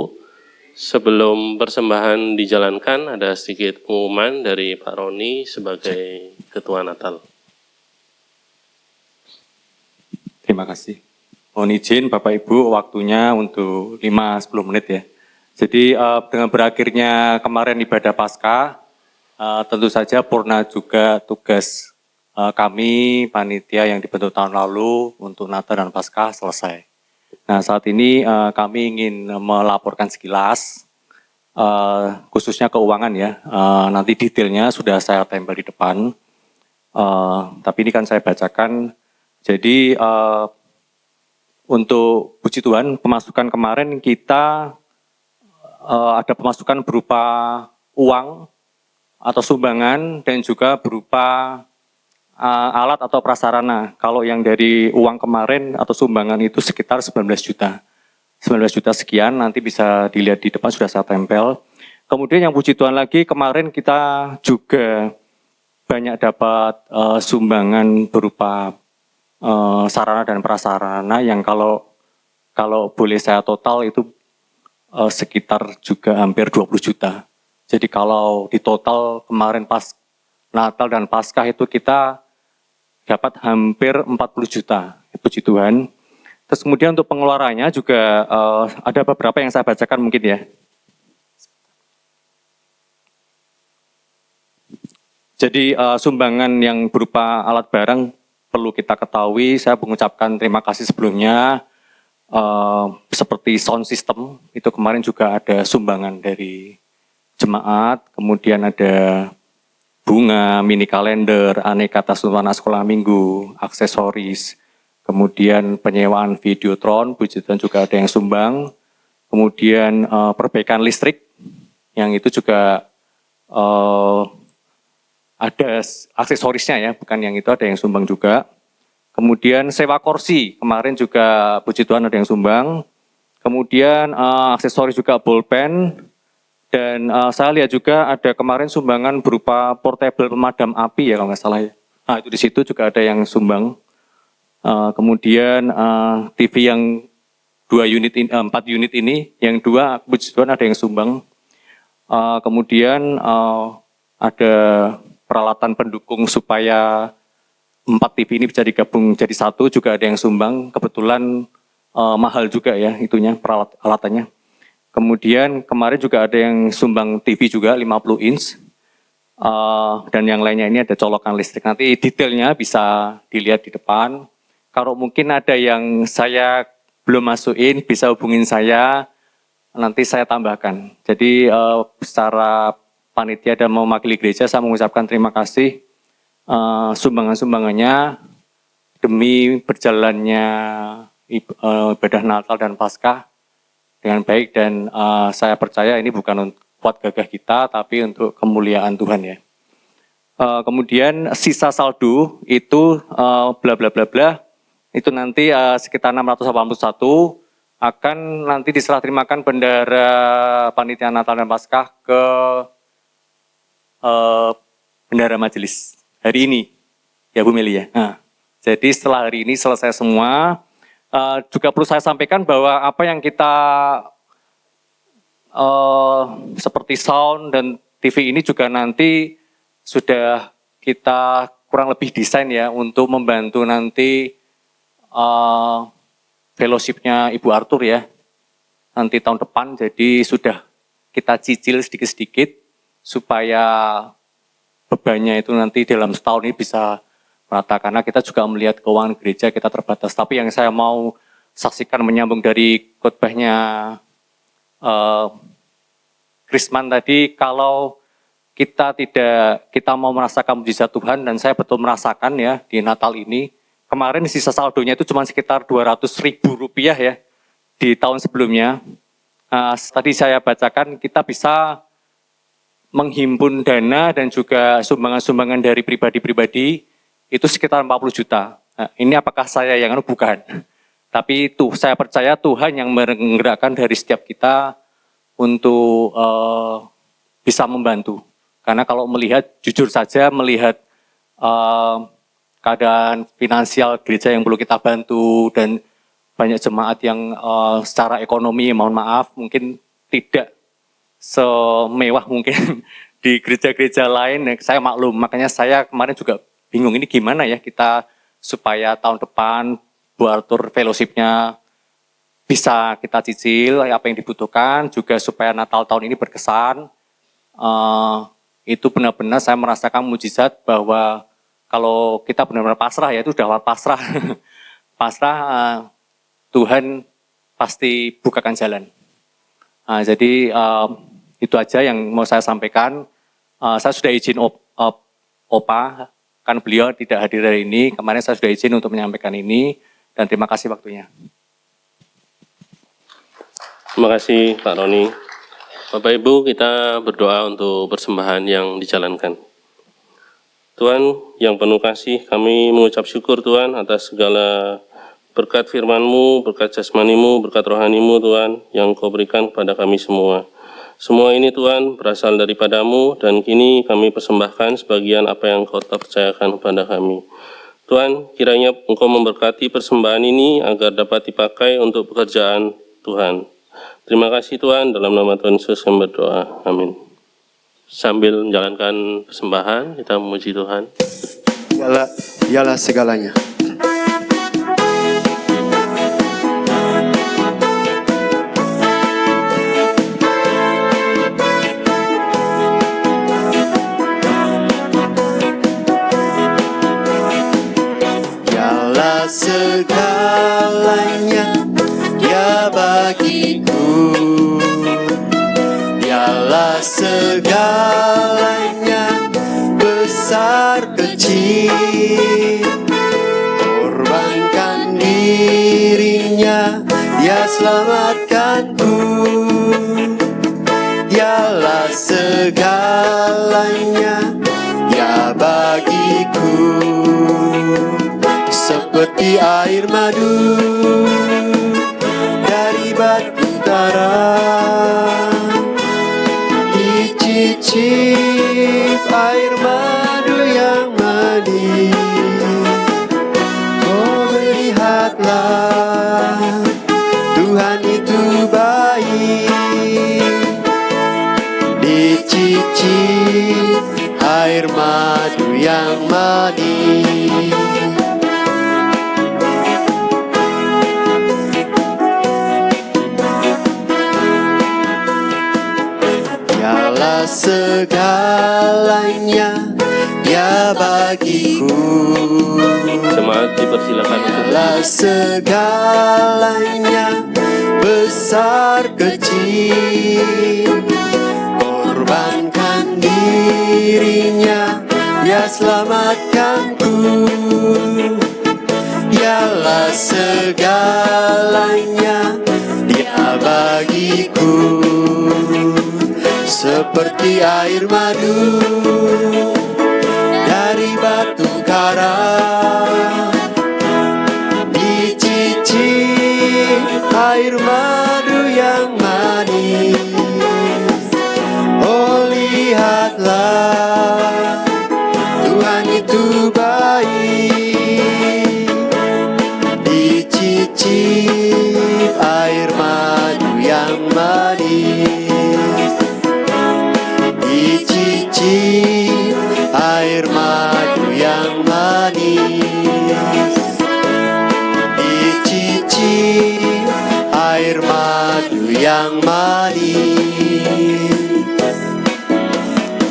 Sebelum persembahan dijalankan, ada sedikit pengumuman dari Pak Roni sebagai Ketua Natal. Terima kasih. Mohon izin Bapak Ibu waktunya untuk 5-10 menit ya. Jadi dengan berakhirnya kemarin ibadah Paskah, tentu saja purna juga tugas kami panitia yang dibentuk tahun lalu untuk Natal dan Paskah selesai. Nah saat ini kami ingin melaporkan sekilas, khususnya keuangan ya. Nanti detailnya sudah saya tempel di depan, tapi ini kan saya bacakan. Jadi untuk puji Tuhan, pemasukan kemarin kita ada pemasukan berupa uang atau sumbangan dan juga berupa alat atau prasarana. Kalau yang dari uang kemarin atau sumbangan itu sekitar 19 juta. 19 juta sekian, nanti bisa dilihat di depan sudah saya tempel. Kemudian yang puji Tuhan lagi, kemarin kita juga banyak dapat sumbangan berupa sarana dan prasarana yang kalau boleh saya total itu sekitar juga hampir 20 juta. Jadi kalau di total kemarin pas Natal dan Paskah itu kita dapat hampir 40 juta. Puji Tuhan. Terus kemudian untuk pengeluarannya juga ada beberapa yang saya bacakan mungkin ya. Jadi sumbangan yang berupa alat barang perlu kita ketahui, saya mengucapkan terima kasih sebelumnya. Seperti sound system, itu kemarin juga ada sumbangan dari jemaat, kemudian ada bunga, mini kalender, aneka tas anak sekolah minggu, aksesoris, kemudian penyewaan videotron, puji Tuhan juga ada yang sumbang, kemudian perbaikan listrik, yang itu juga ada aksesorisnya ya, bukan yang itu ada yang sumbang juga. Kemudian sewa kursi, kemarin juga puji Tuhan ada yang sumbang. Kemudian aksesoris juga bolpen. Dan saya lihat juga ada kemarin sumbangan berupa portable pemadam api ya kalau nggak salah ya. Nah itu di situ juga ada yang sumbang. Kemudian TV yang 4 unit ini, yang 2 puji Tuhan ada yang sumbang. Kemudian ada peralatan pendukung supaya 4 TV ini bisa digabung jadi satu, juga ada yang sumbang. Kebetulan mahal juga ya itunya, peralatannya. Kemudian kemarin juga ada yang sumbang TV juga 50 inch. Dan yang lainnya ini ada colokan listrik. Nanti detailnya bisa dilihat di depan. Kalau mungkin ada yang saya belum masukin, bisa hubungin saya, nanti saya tambahkan. Jadi secara panitia dan mewakili gereja, saya mengucapkan terima kasih sumbangan-sumbangannya demi berjalannya ibadah Natal dan Paskah dengan baik, dan saya percaya ini bukan untuk kuat gagah kita, tapi untuk kemuliaan Tuhan ya. Kemudian sisa saldo itu bla bla bla bla itu nanti sekitar 681 akan nanti diserah terimakan bendahara panitia Natal dan Paskah ke bendahara majelis hari ini ya Bu Meli ya. Nah, jadi setelah hari ini selesai semua, juga perlu saya sampaikan bahwa apa yang kita seperti sound dan TV ini juga nanti sudah kita kurang lebih desain ya untuk membantu nanti fellowship-nya Ibu Arthur ya nanti tahun depan. Jadi sudah kita cicil sedikit-sedikit supaya bebannya itu nanti dalam setahun ini bisa merata, karena kita juga melihat keuangan gereja kita terbatas. Tapi yang saya mau saksikan menyambung dari khotbahnya Krisman tadi, kalau kita mau merasakan mujizat Tuhan, dan saya betul merasakan ya di Natal ini. Kemarin sisa saldonya itu cuma sekitar 200.000 rupiah ya di tahun sebelumnya. Tadi saya bacakan kita bisa menghimpun dana dan juga sumbangan-sumbangan dari pribadi-pribadi itu sekitar 40 juta. Nah, ini apakah saya yang bukan? Tapi itu saya percaya Tuhan yang menggerakkan dari setiap kita untuk bisa membantu. Karena kalau melihat, jujur saja melihat keadaan finansial gereja yang perlu kita bantu, dan banyak jemaat yang secara ekonomi, mohon maaf, mungkin tidak semewah mungkin di gereja-gereja lain. Saya maklum, makanya saya kemarin juga bingung ini gimana ya kita supaya tahun depan Bu Arthur fellowship-nya bisa kita cicil apa yang dibutuhkan, juga supaya Natal tahun ini berkesan. Itu benar-benar saya merasakan mujizat bahwa kalau kita benar-benar pasrah ya, itu sudah pasrah. Pasrah, Tuhan pasti bukakan jalan. Jadi itu aja yang mau saya sampaikan. Saya sudah izin Opa, kan beliau tidak hadir hari ini. Kemarin saya sudah izin untuk menyampaikan ini, dan terima kasih waktunya. Terima kasih Pak Roni. Bapak Ibu, kita berdoa untuk persembahan yang dijalankan. Tuhan yang penuh kasih, kami mengucap syukur Tuhan atas segala berkat firman-Mu, berkat jasmani-Mu, berkat rohani-Mu Tuhan yang Kau berikan kepada kami semua. Semua ini Tuhan berasal daripada-Mu, dan kini kami persembahkan sebagian apa yang Kau percayakan kepada kami. Tuhan, kiranya Engkau memberkati persembahan ini agar dapat dipakai untuk pekerjaan Tuhan. Terima kasih Tuhan, dalam nama Tuhan Yesus kami berdoa. Amin. Sambil menjalankan persembahan, kita memuji Tuhan. Dialah segalanya. Dialah segalanya, Dia bagiku. Dialah segalanya, besar kecil. Korbankan dirinya, Dia selamatkanku. Dialah segalanya, Dia bagiku. Seperti air madu dari batu utara, dicicip air madu yang manis. Oh, lihatlah, Tuhan itu baik. Dicicip air madu yang manis. Dialah segalanya, Dia bagiku. Jemaat dipersilakan untuk Dialah segalanya, besar kecil. Korbankan dirinya, Dia selamatkanku. Dia dialah segalanya, dia bagiku seperti air madu dari batu karang. Dicicip air madu yang manis, oh lihatlah Tuhan itu baik. Dicicip air madu yang manis, dicicip air madu yang manis, dicicip air madu yang manis.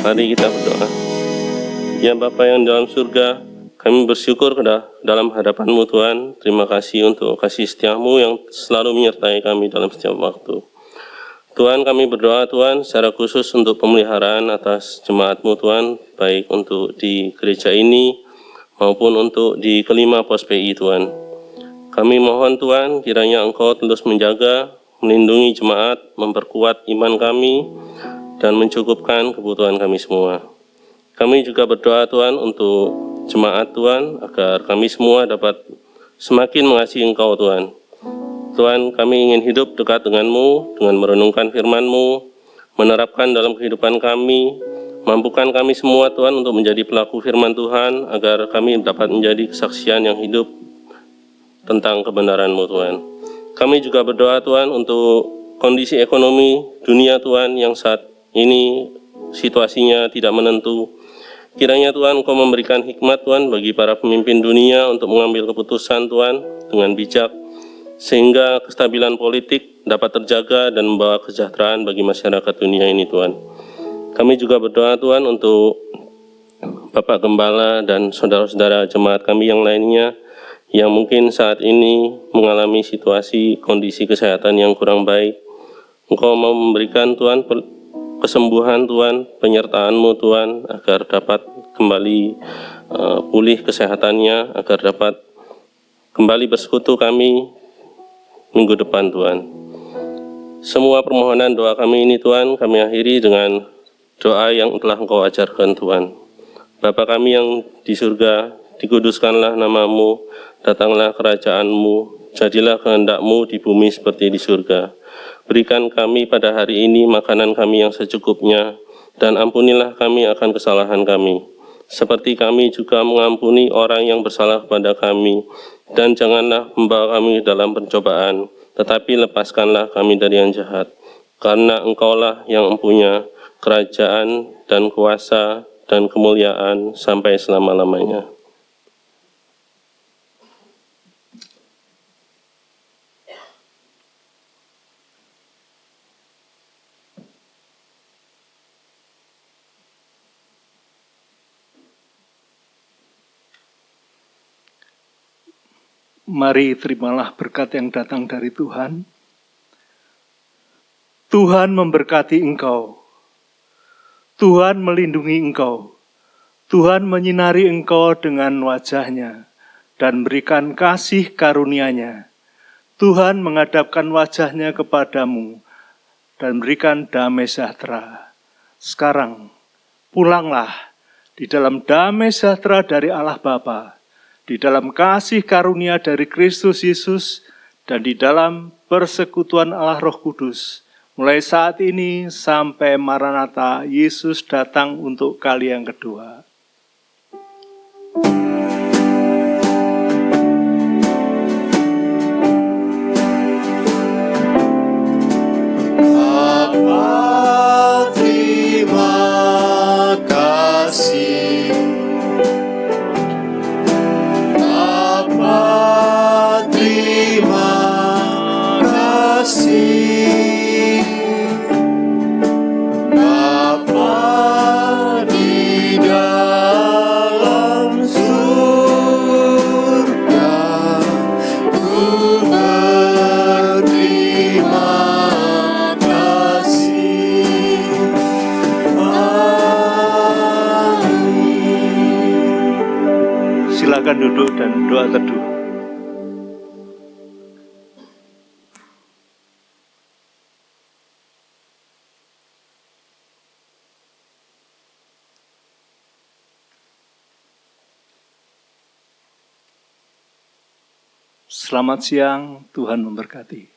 Mari kita berdoa. Ya Bapa yang dalam surga, kami bersyukur dalam hadapan-Mu Tuhan. Terima kasih untuk kasih setia-Mu yang selalu menyertai kami dalam setiap waktu. Tuhan, kami berdoa Tuhan secara khusus untuk pemeliharaan atas jemaat-Mu Tuhan, baik untuk di gereja ini maupun untuk di kelima pos PI Tuhan. Kami mohon Tuhan kiranya Engkau terus menjaga, melindungi jemaat, memperkuat iman kami, dan mencukupkan kebutuhan kami semua. Kami juga berdoa Tuhan untuk jemaat Tuhan, agar kami semua dapat semakin mengasihi Engkau Tuhan. Tuhan, kami ingin hidup dekat dengan-Mu, dengan merenungkan firman-Mu, menerapkan dalam kehidupan kami, mampukan kami semua Tuhan untuk menjadi pelaku firman Tuhan, agar kami dapat menjadi kesaksian yang hidup tentang kebenaran-Mu Tuhan. Kami juga berdoa Tuhan untuk kondisi ekonomi dunia Tuhan yang saat ini situasinya tidak menentu. Kiranya Tuhan Engkau memberikan hikmat Tuhan bagi para pemimpin dunia untuk mengambil keputusan Tuhan dengan bijak, sehingga kestabilan politik dapat terjaga dan membawa kesejahteraan bagi masyarakat dunia ini Tuhan. Kami juga berdoa Tuhan untuk Bapak Gembala dan saudara-saudara jemaat kami yang lainnya yang mungkin saat ini mengalami situasi kondisi kesehatan yang kurang baik. Engkau mau memberikan Tuhan kesembuhan Tuhan, penyertaan-Mu Tuhan, agar dapat kembali pulih kesehatannya, agar dapat kembali bersekutu kami minggu depan Tuhan. Semua permohonan doa kami ini Tuhan, kami akhiri dengan doa yang telah Engkau ajarkan Tuhan. Bapa kami yang di surga, dikuduskanlah nama-Mu, datanglah kerajaan-Mu, jadilah kehendak-Mu di bumi seperti di surga. Berikan kami pada hari ini makanan kami yang secukupnya, dan ampunilah kami akan kesalahan kami, seperti kami juga mengampuni orang yang bersalah kepada kami. Dan janganlah membawa kami dalam pencobaan, tetapi lepaskanlah kami dari yang jahat. Karena Engkaulah yang mempunyai kerajaan dan kuasa dan kemuliaan sampai selama-lamanya. Mari terimalah berkat yang datang dari Tuhan. Tuhan memberkati engkau. Tuhan melindungi engkau. Tuhan menyinari engkau dengan wajah-Nya dan berikan kasih karunia-Nya. Tuhan menghadapkan wajah-Nya kepadamu dan berikan damai sejahtera. Sekarang pulanglah di dalam damai sejahtera dari Allah Bapa, di dalam kasih karunia dari Kristus Yesus, dan di dalam persekutuan Allah Roh Kudus, mulai saat ini sampai Maranatha, Yesus datang untuk kali yang kedua. Bapa, terima kasih. Bapa, terima kasih. Bapa di dalam surga, ku berterima kasih. Silakan duduk dan doa teduh. Selamat siang, Tuhan memberkati.